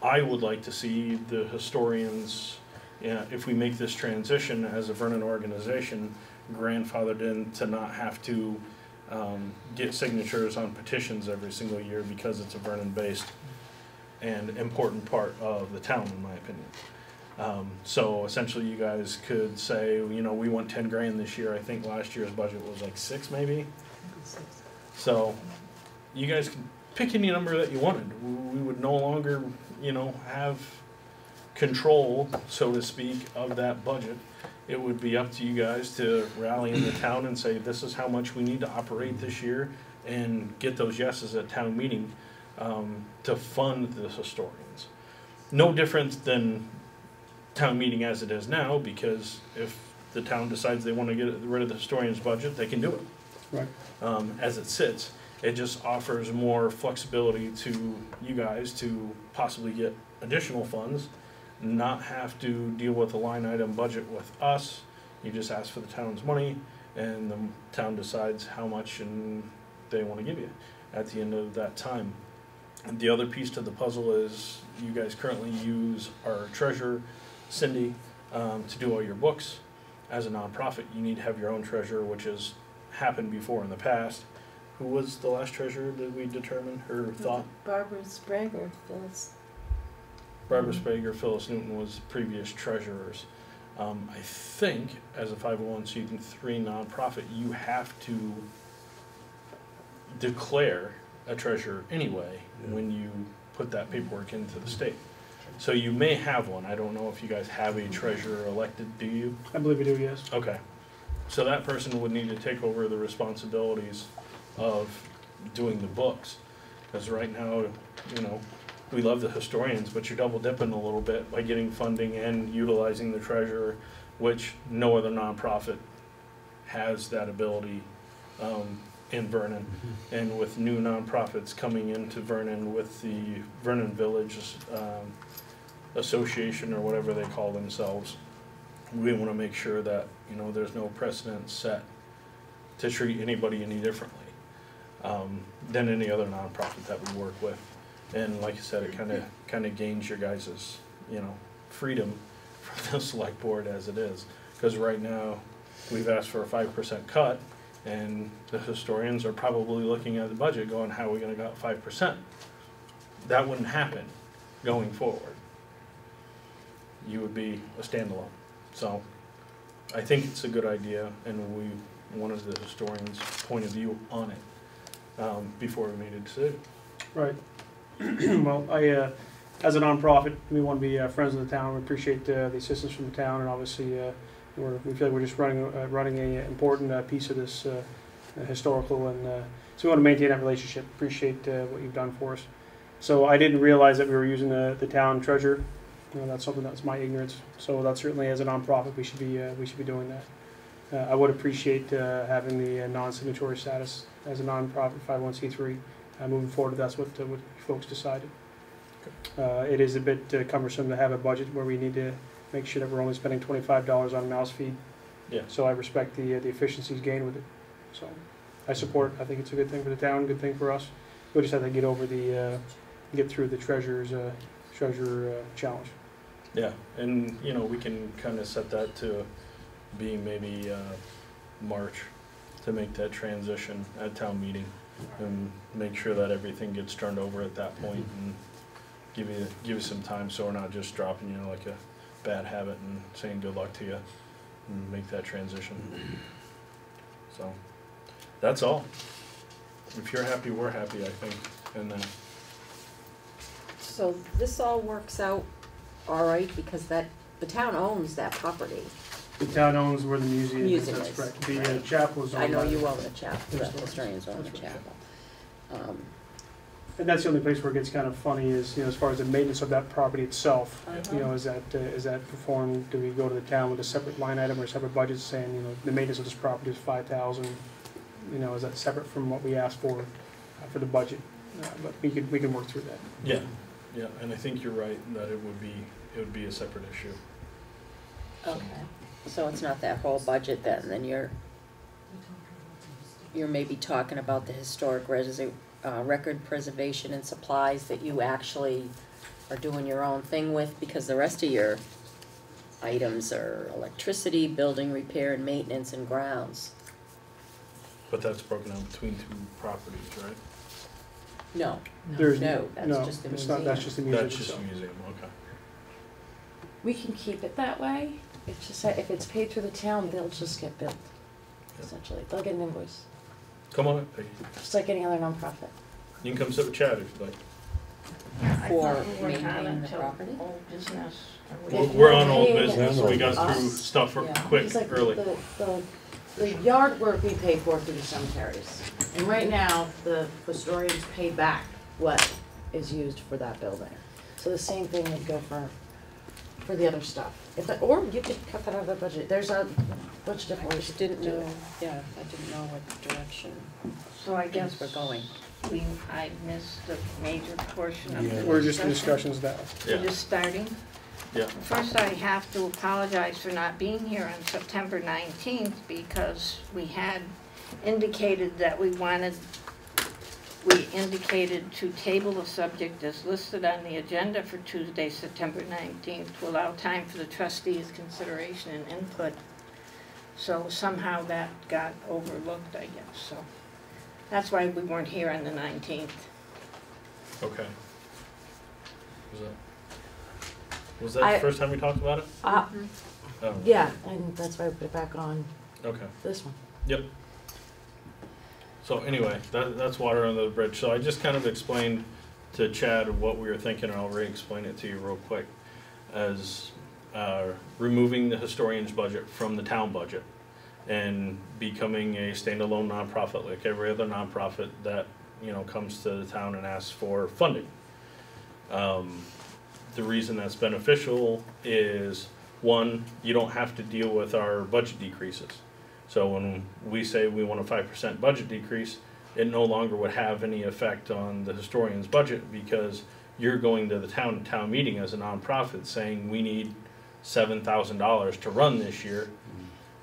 I would like to see the historians, if we make this transition as a Vernon organization, grandfathered in to not have to get signatures on petitions every single year because it's a Vernon-based and important part of the town, in my opinion. So essentially you guys could say, you know, we want 10 grand this year. I think last year's budget was like 6 maybe. So you guys can pick any number that you wanted. We would no longer, you know, have control, so to speak, of that budget. It would be up to you guys to rally in the town and say, this is how much we need to operate this year, and get those yeses at town meeting to fund the historians. No different than town meeting as it is now, because if the town decides they want to get rid of the historian's budget, they can do it. Right. As it sits, it just offers more flexibility to you guys to possibly get additional funds, not have to deal with a line item budget with us. You just ask for the town's money, and the town decides how much and they want to give you at the end of that time. And the other piece to the puzzle is you guys currently use our treasurer, Cindy, to do all your books. As a nonprofit, you need to have your own treasurer, which has happened before in the past. Who was the last treasurer that we determined, her thought? Barbara Sprague, Phyllis. Barbara Sprague, Phyllis Newton was previous treasurers. I think as a 501c3 nonprofit, you have to declare a treasurer anyway when you put that paperwork into the state. So you may have one. I don't know if you guys have a treasurer elected, do you? I believe we do, yes. Okay. So that person would need to take over the responsibilities of doing the books. Because right now, you know, we love the historians, but you're double dipping a little bit by getting funding and utilizing the treasurer, which no other nonprofit has that ability in Vernon. And with new nonprofits coming into Vernon with the Vernon Village Association, or whatever they call themselves, we want to make sure that, you know, there's no precedent set to treat anybody any differently than any other nonprofit that we work with. And like I said, it kind of gains your guys', you know, freedom from the select board as it is. Because right now, we've asked for a 5% cut, and the historians are probably looking at the budget going, how are we going to cut 5%? That wouldn't happen going forward. You would be a standalone. So I think it's a good idea, and we wanted the historian's point of view on it before we made a decision. Right. Well, as a nonprofit, we want to be friends of the town. We appreciate the assistance from the town, and obviously, we feel like we're just running a important piece of this historical, and so we want to maintain that relationship. Appreciate what you've done for us. So I didn't realize that we were using the town treasurer. That's something that's my ignorance. So that's certainly, as a nonprofit, we should be doing that. I would appreciate having the non-signatory status as a nonprofit 501c3 moving forward. If that's what folks decided. It is a bit cumbersome to have a budget where we need to make sure that we're only spending $25 on a mouse feed. Yeah. So I respect the efficiencies gained with it. So I support. I think it's a good thing for the town, good thing for us. We'll just have to get through the treasurer challenge. Yeah, and you know, we can kind of set that to being maybe March to make that transition at town meeting and make sure that everything gets turned over at that point and give you some time so we're not just dropping you like a bad habit and saying good luck to you and make that transition. So that's all. If you're happy, we're happy, I think. And So this all works out all right because the town owns that property. The town owns where the museum is. Museum That's is, correct. The right. chapel is owned I know by- you own the chapel, the Historians. historians own the That's right. chapel. And that's the only place where it gets kind of funny is, as far as the maintenance of that property itself. Uh-huh. Is that performed, do we go to the town with a separate line item or a separate budget saying, the maintenance of this property is $5,000, is that separate from what we asked for the budget? But we can work through that. yeah, and I think you're right that it would be a separate issue. Okay, so it's not that whole budget then you're maybe talking about the historic record preservation and supplies that you actually are doing your own thing with, because the rest of your items are electricity, building repair and maintenance, and grounds. But that's broken out between two properties, right? No, There's no, that's just the it's not, museum. that's just the museum That's just itself. a museum, okay. We can keep it that way. It's just that if it's paid through the town, they'll just get billed. Yeah. Essentially, they'll get an invoice, Come on up, Peggy. just like any other nonprofit. You can come sit with Chad if you'd like. For maintaining the property? We're on old paying business, it. we got Us? through stuff Yeah. quick, It's like early. the yard work we pay for through the cemeteries. And right now, the historians pay back what is used for that building. So the same thing would go for the other stuff. Or you could cut that out of the budget. There's a bunch of different I ways just to didn't do know, it. yeah, I didn't know what direction So I things guess were going. I missed a major portion of Yeah. the We're just in discussion. discussions now. We're Yeah, just starting. yeah. First, I have to apologize for not being here on September 19th because we had indicated that we indicated to table the subject as listed on the agenda for Tuesday, September 19th, to allow time for the trustees' consideration and input. So somehow that got overlooked, I guess, so that's why we weren't here on the 19th. Okay. Was that the first time we talked about it? Oh, Yeah, and that's why I put it back on okay. this one. Yep. So anyway, that's water under the bridge. So I just kind of explained to Chad what we were thinking, and I'll re-explain it to you real quick, as removing the historian's budget from the town budget and becoming a standalone nonprofit like every other nonprofit that comes to the town and asks for funding. The reason that's beneficial is, one, you don't have to deal with our budget decreases. So when we say we want a 5% budget decrease, it no longer would have any effect on the historian's budget because you're going to the town meeting as a nonprofit saying we need $7,000 to run this year.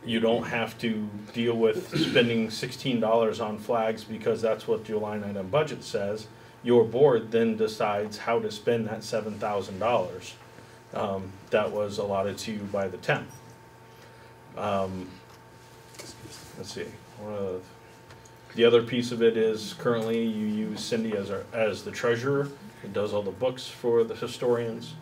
You don't have to deal with spending $16 on flags because that's what your line item budget says. Your board then decides how to spend that $7,000 that was allotted to you by the town. Let's see. The other piece of it is currently you use Cindy as the treasurer. It does all the books for the historians.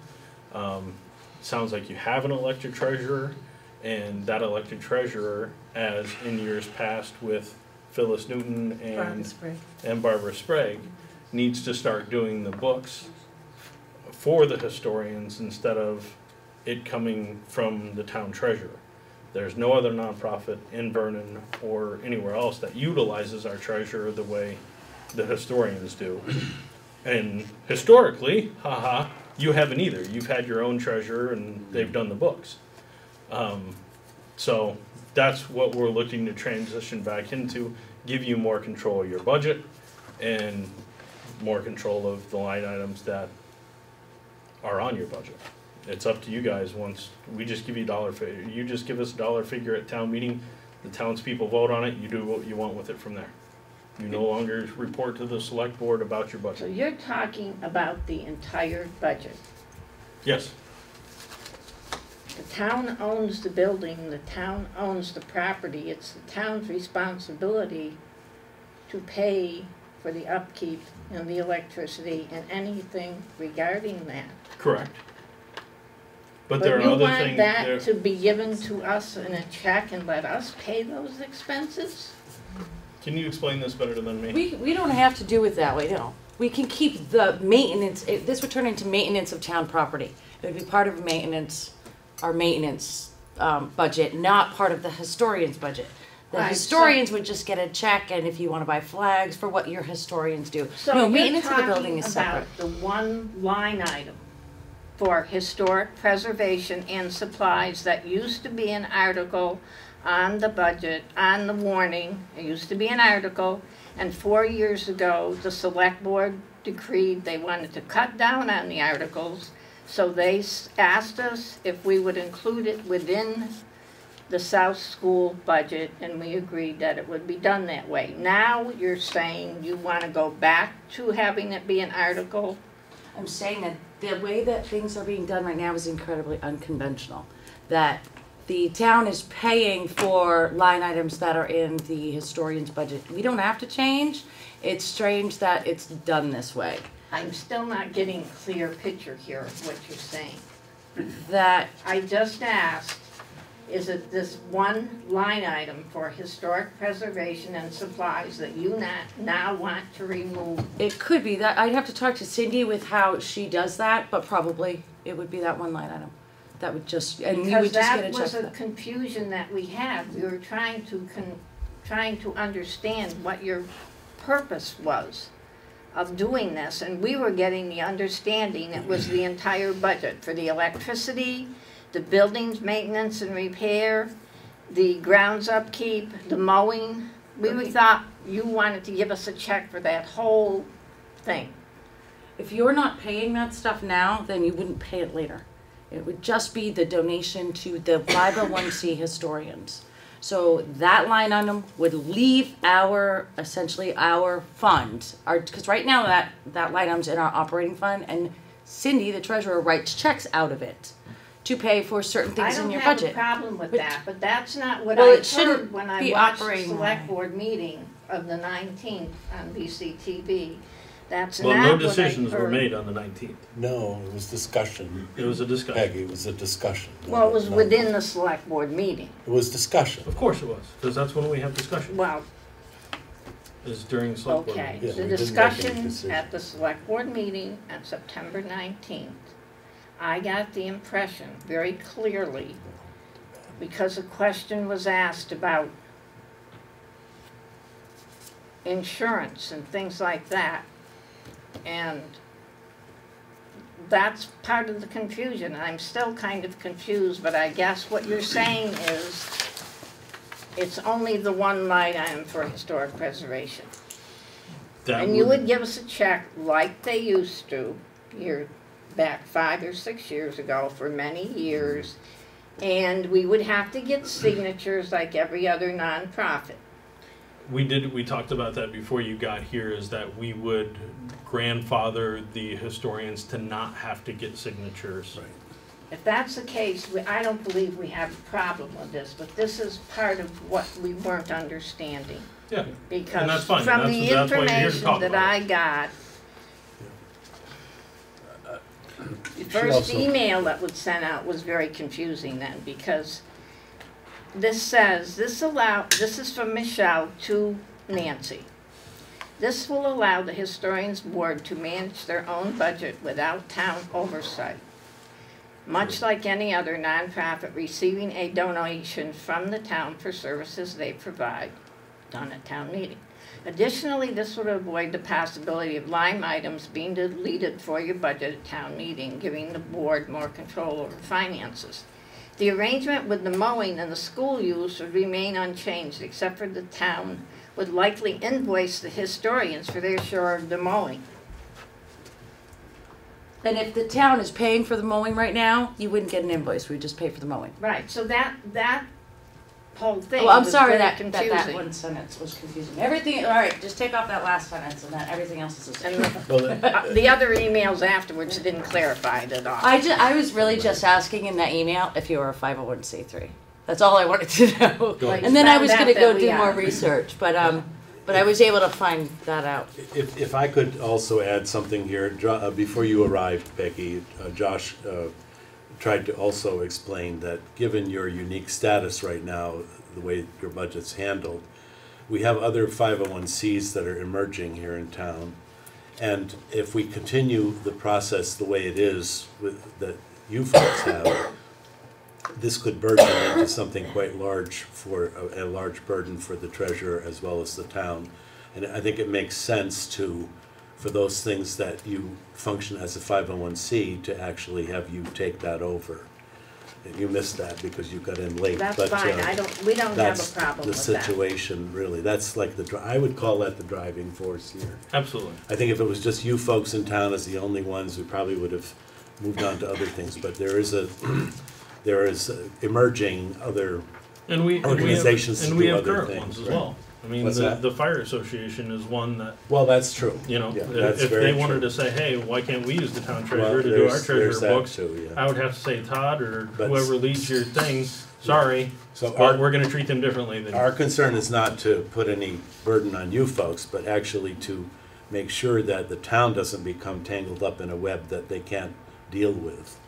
Sounds like you have an elected treasurer, and that elected treasurer, as in years past with Phyllis Newton and Barbara Sprague, needs to start doing the books for the historians instead of it coming from the town treasurer. There's no other nonprofit in Vernon or anywhere else that utilizes our treasurer the way the historians do. And historically, haha, you haven't either. You've had your own treasurer and they've done the books. So that's what we're looking to transition back into, give you more control of your budget and more control of the line items that are on your budget. It's up to you guys. Once we just give you you just give us a dollar figure at town meeting, the townspeople vote on it, you do what you want with it from there. You no longer report to the select board about your So budget. you're talking about the entire budget. Yes, The town owns the building, the town owns the property. It's the town's responsibility to pay for the upkeep and the electricity and anything regarding that. correct. But there are other you want things. that to be given to us in a check and let us pay those expenses? Can you explain this better than me? We don't have to do it that way, no. We can keep the maintenance, this would turn into maintenance of town property. It would be part of maintenance, our maintenance budget, not part of the historian's budget. The Right, historians would just get a check, and if you want to buy flags for what your historians do. So No, you're maintenance of the building is talking separate. about the one line item for historic preservation and supplies that used to be an article on the budget, on the warning. It used to be an article, and 4 years ago, the select board decreed they wanted to cut down on the articles, so they asked us if we would include it within the South School budget, and we agreed that it would be done that way. Now you're saying you want to go back to having it be an article? I'm saying that the way that things are being done right now is incredibly unconventional. That the town is paying for line items that are in the historian's budget. We don't have to change. It's strange that it's done this way. I'm still not getting a clear picture here of what you're saying. That I just asked, is it this one line item for historic preservation and supplies that you now want to remove? it could be that I'd have to talk to Cindy with how she does that, but probably it would be that one line item. That would just, and we would just get a check. Because for that was a that. confusion that we had. We were trying to understand what your purpose was of doing this, and we were getting the understanding it was the entire budget for the electricity, the buildings maintenance and repair, the grounds upkeep, the mowing. We thought you wanted to give us a check for that whole thing. If you're not paying that stuff now, then you wouldn't pay it later. It would just be the donation to the 501c historians. So that line item would leave essentially our fund, because right now that line item's in our operating fund, and Cindy, the treasurer, writes checks out of it to pay for certain things in your budget. I don't have a problem with that, but that's not what Well, I it shouldn't heard when I be watched the operating select right. board meeting of the 19th on BCTV. That's Well, not no what I decisions were heard. made on the 19th. No, it was discussion. It was a discussion. Peggy, it was a discussion. Well, it was No, within the select board meeting. It was discussion. Of course it was, because that's when we have discussion, Well, is during select board okay, meetings. Yeah, the we didn't make any discussion decision. at the select board meeting on September 19th, I got the impression very clearly, because a question was asked about insurance and things like that, and that's part of the confusion. I'm still kind of confused, but I guess what you're saying is it's only the one line item for historic preservation. That And you would give us a check like they used to, back 5 or 6 years ago for many years, and we would have to get signatures like every other nonprofit. We talked about that before you got here, is that we would grandfather the historians to not have to get signatures. Right. If that's the case, I don't believe we have a problem with this, but this is part of what we weren't understanding. Yeah, and Because that's fine. from the That's why you're here to information talk that about I it. got, the Should first also- email that was sent out was very confusing then, because this says, this is from Michelle to Nancy. This will allow the historians board to manage their own budget without town oversight. much like any other nonprofit receiving a donation from the town for services they provide done at town meeting. Additionally, this would avoid the possibility of line items being deleted for your budget at town meeting, giving the board more control over finances. The arrangement with the mowing and the school use would remain unchanged, except for the town would likely invoice the historians for their share of the mowing. And if the town is paying for the mowing right now, you wouldn't get an invoice, we'd just pay for the mowing. Right, so that whole thing Oh, I'm was sorry very that confusing. one sentence was confusing. Everything, all right, just take off that last sentence and then everything else is the same. And the other emails afterwards didn't clarify it at all. I was really just asking in that email if you were a 501c3. That's all I wanted to know. Like, And then I found was out gonna that go we do are. more research, but I was able to find that out. If I could also add something here, before you arrived, Becky, Josh tried to also explain that given your unique status right now, the way your budget's handled, we have other 501Cs that are emerging here in town. And if we continue the process the way it is that you folks have, this could burgeon into something quite large for a large burden for the treasurer as well as the town. And I think it makes sense for those things that you function as a 501c to actually have you take that over. And you missed that because you got in late. That's but, fine, we don't have a problem with the that. situation, really. That's like I would call that the driving force here. Absolutely. I think if it was just you folks in town as the only ones, we probably would have moved on to other things. But there is emerging other organizations and to we do have other current things, ones as right? well. I mean, What's that? the fire association is one that, Well, that's true. you know, Yeah, that's if very they wanted true. to say, hey, why can't we use the town Well, treasurer to do our there's treasurer that books? too, yeah. I would have to say Todd or But- whoever leads your thing, sorry, So but we're gonna treat them differently than. Our concern is not to put any burden on you folks, but actually to make sure that the town doesn't become tangled up in a web that they can't deal with.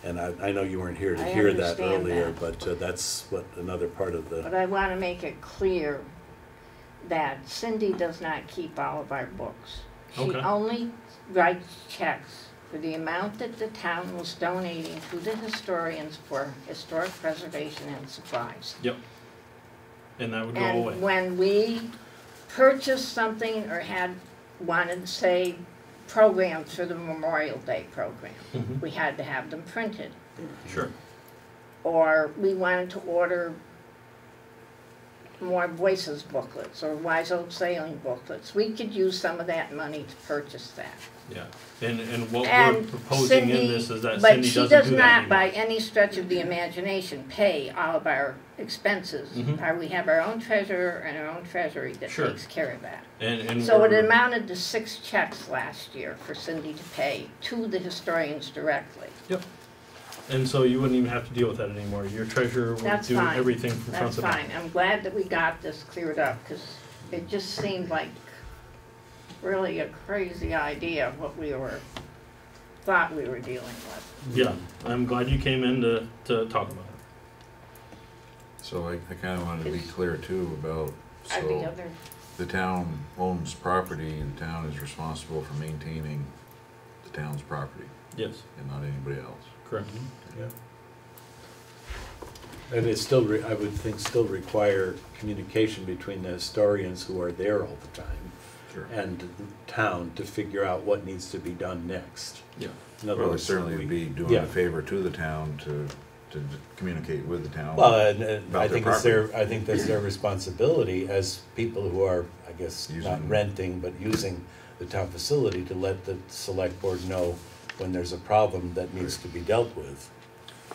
And I know you weren't here to I hear that understand earlier, that. but that's what another part of But the, I want to make it clear that Cindy does not keep all of our books. She Okay. only writes checks for the amount that the town was donating to the historians for historic preservation and supplies. Yep. And that would go away. And when we purchased something or wanted, say, programs for the Memorial Day program, Mhm. we had to have them printed. Sure. Or we wanted to order more Voices booklets or Wise Oak Sailing booklets. We could use some of that money to purchase that. Yeah. And what we're And proposing in Cindy, this is that but Cindy she doesn't does do that not, by anymore. any stretch of the imagination, pay all of our expenses. Mhm. We have our own treasurer and our own treasury that Sure. takes care of that. And So it we're- amounted to 6 checks last year for Cindy to pay to the historians directly. Yep. And so you wouldn't even have to deal with that anymore. Your treasurer would That's do fine. everything from front That's to back. fine. I'm glad that we got this cleared up, because it just seemed like really a crazy idea of what we thought we were dealing with. Yeah, I'm glad you came in to talk about it. So I kinda wanted to be clear too about, Are the so other, the town owns property and the town is responsible for maintaining the town's property Yes, and not anybody else. correct. and it still, I would think, still require communication between the historians who are there all the time Sure. and the town to figure out what needs to be done next. Yeah. In other Well, it words, certainly would be doing yeah. a favor to the town to communicate with the town. Well, and about I their think I think that's their responsibility as people who are, I guess, not Using- renting, but using the town facility to let the select board know when there's a problem that needs to be dealt with.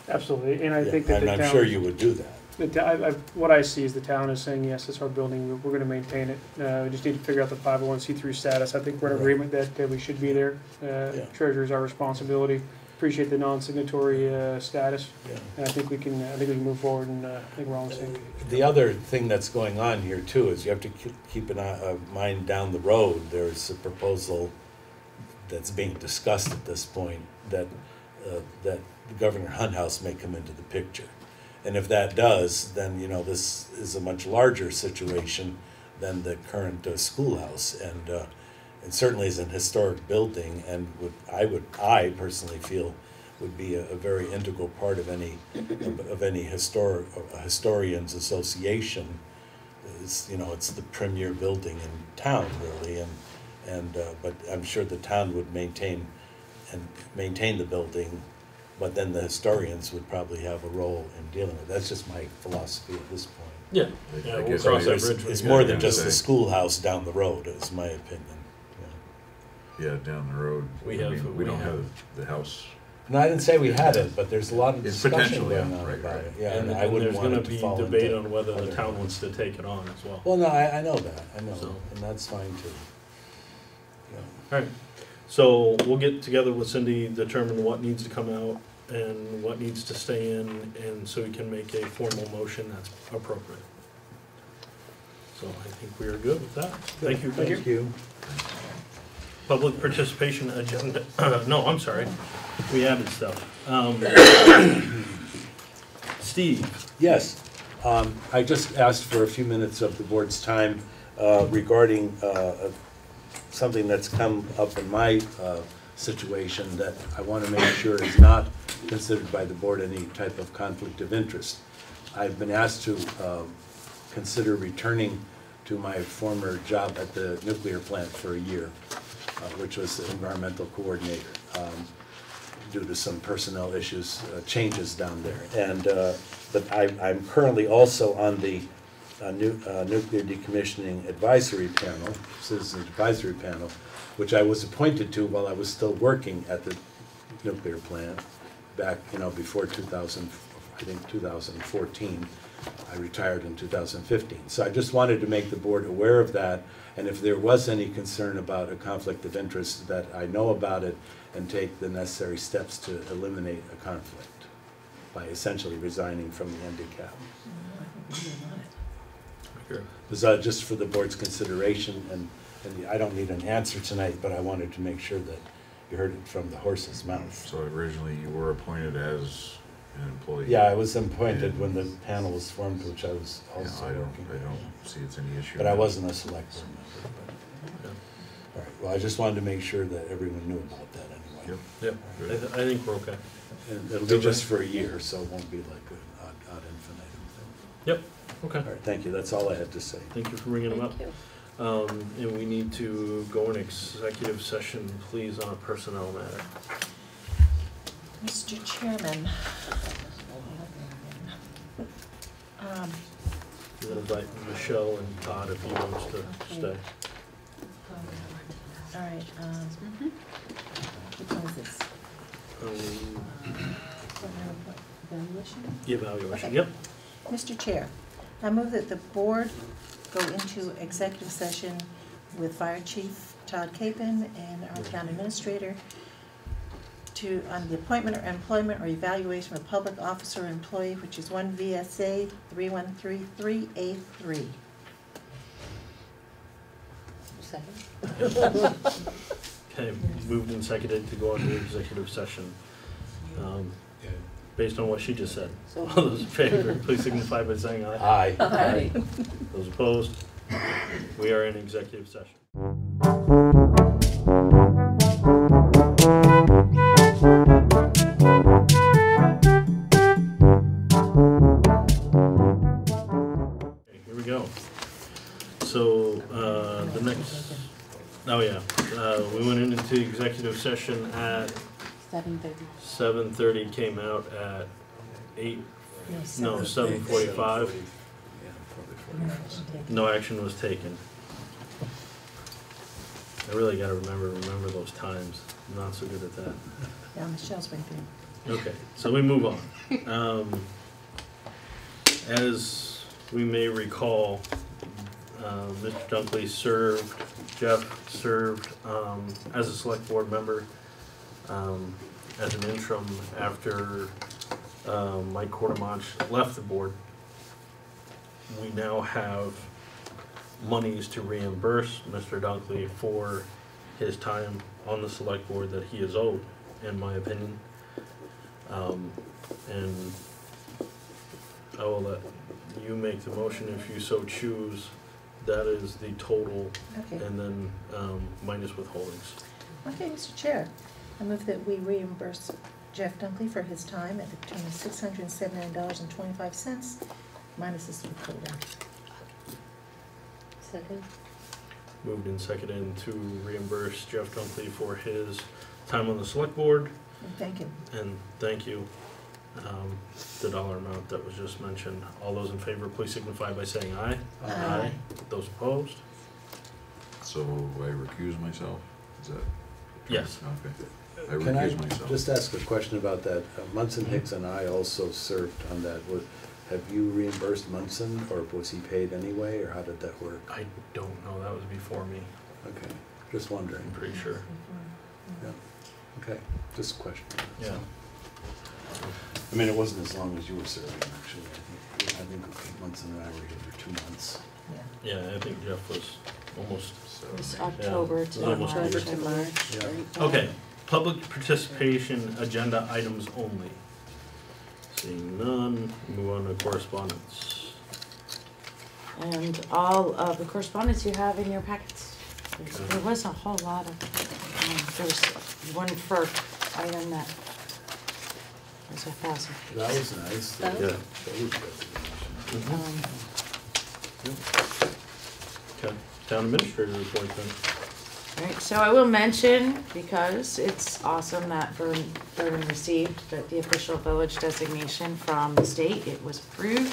Absolutely, and I Yeah, think that and the I'm town. sure you would do that. What I see is the town is saying, yes, it's our building, we're gonna maintain it. We just need to figure out the 501c3 status. I think we're in Right. agreement that we should be there. Yeah. Treasurer's our responsibility. Appreciate the non-signatory status, Yeah. and I think we can move forward, and I think we're all on the same. The other thing that's going on here too is you have to keep a mind down the road. There's a proposal that's being discussed at this point that Governor Hunthouse may come into the picture. And if that does, then, you know, this is a much larger situation than the current schoolhouse. And it certainly is an historic building, and I personally feel would be a very integral part of any historians association. It's, you know, it's the premier building in town, really, but I'm sure the town would maintain the building, but then the historians would probably have a role in dealing with it. That's just my philosophy at this point. Yeah, I we'll guess cross that it's- bridge when It's we more get than there. just the schoolhouse down the road, is my opinion. Yeah, down the road. We I have- mean, we we don't have- have the house. No, I didn't say we had it, but there's a lot of It's discussion potential, going yeah, on right, about right. it. Yeah, And and I wouldn't there's want gonna it to be fall debate into on whether the other- town wants to take it on as well. Well, no, I know that, I know, So- and that's fine too. Yeah. Alright, so we'll get together with Cindy, determine what needs to come out and what needs to stay in, and so we can make a formal motion that's appropriate. So I think we are good with that. Thank you. Thank you. Public participation agenda, no, I'm sorry, we added stuff. Steve, Yes, I just asked for a few minutes of the board's time regarding something that's come up in my situation that I want to make sure is not considered by the board any type of conflict of interest. I've been asked to consider returning to my former job at the nuclear plant for a year, which was the environmental coordinator, due to some personnel issues, changes down there. And but I'm currently also on the Nuclear Decommissioning Advisory Panel, Citizens Advisory Panel, which I was appointed to while I was still working at the nuclear plant back, before 2014. I retired in 2015. So I just wanted to make the board aware of that, and if there was any concern about a conflict of interest, that I know about it and take the necessary steps to eliminate a conflict by essentially resigning from the NDCAP. It was just for the board's consideration, and I don't need an answer tonight, but I wanted to make sure that you heard it from the horse's mouth. So originally you were appointed as an employee? Yeah, I was appointed when the panel was formed, which I was also I working. don't see it's any issue. But I wasn't a select board member. All right, well, I just wanted to make sure that everyone knew about that anyway. Yep. Yep, I think we're okay. And it'll be just for a year, so it won't be like an ad infinitum thing. Yep, okay. All right, thank you, that's all I had to say. Thank you for bringing them up. Thank you. And we need to go in executive session, please, on a personnel matter. Mr. Chairman. I'm gonna invite Michelle and Todd if he wants to stay. All right, which one is this? Evaluation? The evaluation, Okay. yep. Mr. Chair, I move that the board go into executive session with Fire Chief Todd Capon and our town administrator on the appointment or employment or evaluation of a public officer or employee, which is 1 VSA 3133A3. Okay, moved and seconded to go into executive session. Based on what she just said. All those in favor, please signify by saying aye. Aye. Those opposed? We are in executive session. Okay, here we go. So, the next, we went into executive session at 7:30, came out at 7:45. No action was taken. I really gotta remember those times. I'm not so good at that. Yeah, Michelle's right there. Okay, so we move on. As we may recall, Mr. Dunklee Jeff served as a select board member as an interim after Mike Quartermach left the board. We now have monies to reimburse Mr. Dunklee for his time on the select board that he is owed, in my opinion. And I will let you make the motion if you so choose. That is the total, Okay. and then minus withholdings. Okay, Mr. Chair, I move that we reimburse Jeff Dunklee for his time at the tune of $679.25 minus the student program. Second. Moved and seconded to reimburse Jeff Dunklee for his time on the select board, And thank him. and thank you. The dollar amount that was just mentioned. All those in favor, please signify by saying aye. Aye. Those opposed? So I recuse myself? Is that? Yes. Okay. I Can I recuse myself. just ask a question about that? Munson Hicks and I also served on that. Have you reimbursed Munson, or was he paid anyway, or how did that work? I don't know, that was before me, Okay, just wondering. I'm pretty sure. Okay, just a question. Yeah. I mean, it wasn't as long as you were serving, actually. I think Munson and I were here for 2 months. Yeah. Yeah, I think Jeff was almost, It was So, October to Almost March. October to March. Yeah. right? okay, public participation agenda items only. Seeing none, move on to correspondence. And all of the correspondence you have in your packets. Okay. There was a whole lot of, there was one FERC item that was 1,000. That was nice. That was- That was good. Okay, town administrator report then. Right, so I will mention, because it's awesome that Vernon received the official village designation from the state. It was approved,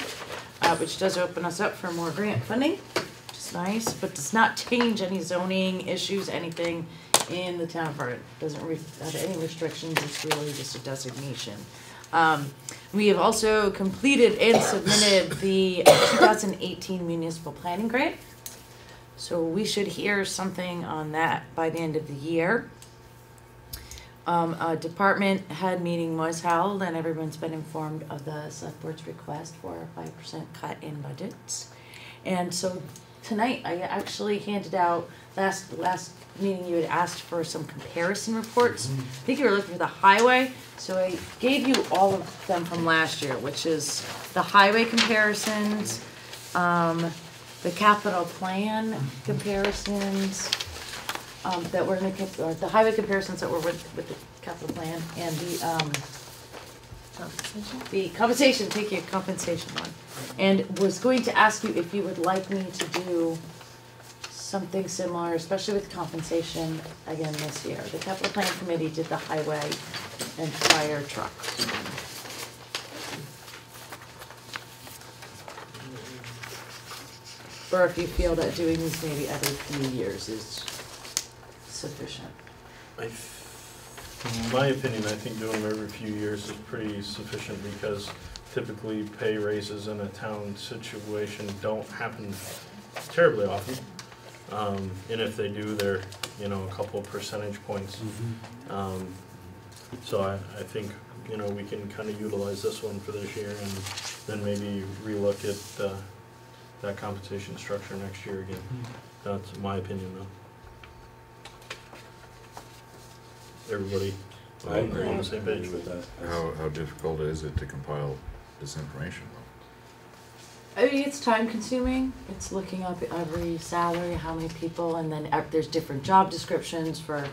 which does open us up for more grant funding, which is nice, but does not change any zoning issues, anything in the town of Vernon. Doesn't have any restrictions, it's really just a designation. We have also completed and submitted the 2018 municipal planning grant. So we should hear something on that by the end of the year. A department head meeting was held, and everyone's been informed of the select board's request for a 5% cut in budgets. And so tonight I actually handed out, last meeting you had asked for some comparison reports. I think you were looking for the highway, so I gave you all of them from last year, which is the highway comparisons, the capital plan comparisons, that were in the highway comparisons that were with the capital plan, and the compensation, thank you, compensation one. And was going to ask you if you would like me to do something similar, especially with compensation again this year. The capital plan committee did the highway and fire trucks. Or if you feel that doing these maybe every few years is sufficient. In my opinion, I think doing them every few years is pretty sufficient, because typically pay raises in a town situation don't happen terribly often. And if they do, they're, a couple percentage points. So I think, we can kind of utilize this one for this year, and then maybe relook at that compensation structure next year again. That's my opinion, though. Everybody I agree on the same page? with that. How difficult is it to compile this information though? I mean, it's time consuming. It's looking up every salary, how many people, and then there's different job descriptions for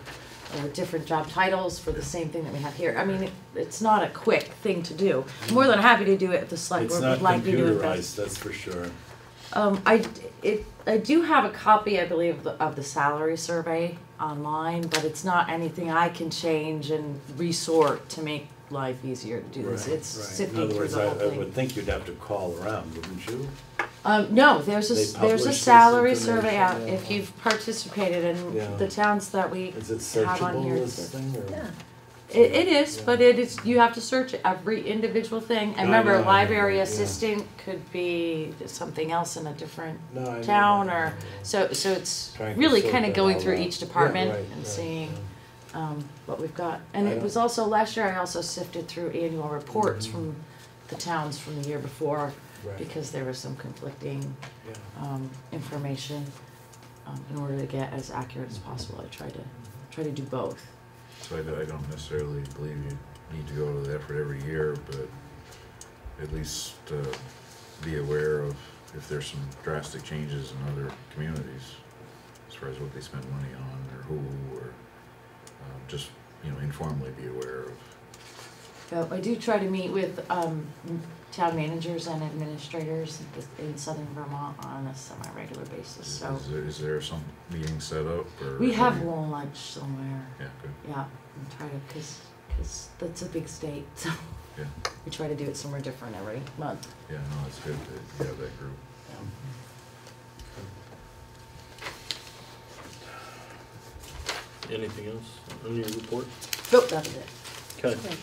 different job titles for the same thing that we have here. I mean, it's not a quick thing to do. I'm more than happy to do it if the select It's board not would like me to do it computerized, best. that's for sure. I do have a copy, I believe, of the salary survey online, but it's not anything I can change and resort to make life easier to do this. Right, It's right. sifting through the whole In other words, I thing. would think you'd have to call around, wouldn't you? No, there's They a publish this salary survey out information, if yeah. you've participated in Yeah. the towns that we Is it have on here. searchable, this thing, or? Yeah. It is, Yeah. but it is, you have to search every individual thing. And I remember, know, a library yeah. assistant could be something else in a different No, I know. town, or, so it's Trying to really sort kind of that going all through out. each department Yeah, right, and right, seeing yeah. what we've got. And I it don't- was also, last year, I also sifted through annual reports Mhm. from the towns from the year before, Right. because there was some conflicting Yeah. information. In order to get as accurate as possible, I try to do both. So I don't necessarily believe you need to go to the effort every year, but at least be aware of if there's some drastic changes in other communities as far as what they spend money on, or who, or just, informally be aware of But I do try to meet with town managers and administrators in southern Vermont on a semi-regular basis, so. Is there some meeting set up, or? We have lunch somewhere, Yeah, good. yeah, and try to, cause that's a big state, so. Yeah. We try to do it somewhere different every month. Yeah, no, it's good to have that group. Anything else on your report? Nope, that was it. Okay. Okay, thank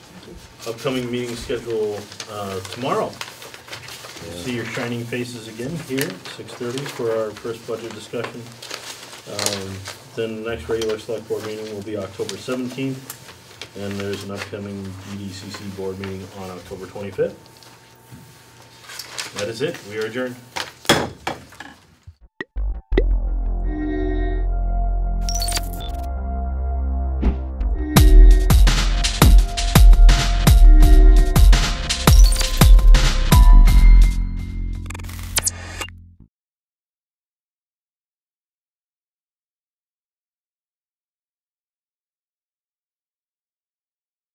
you. Upcoming meeting schedule tomorrow. See your shining faces again here, 6:30 for our first budget discussion. Then the next regular select board meeting will be October 17th, and there's an upcoming BDCC board meeting on October 25th. That is it. We are adjourned.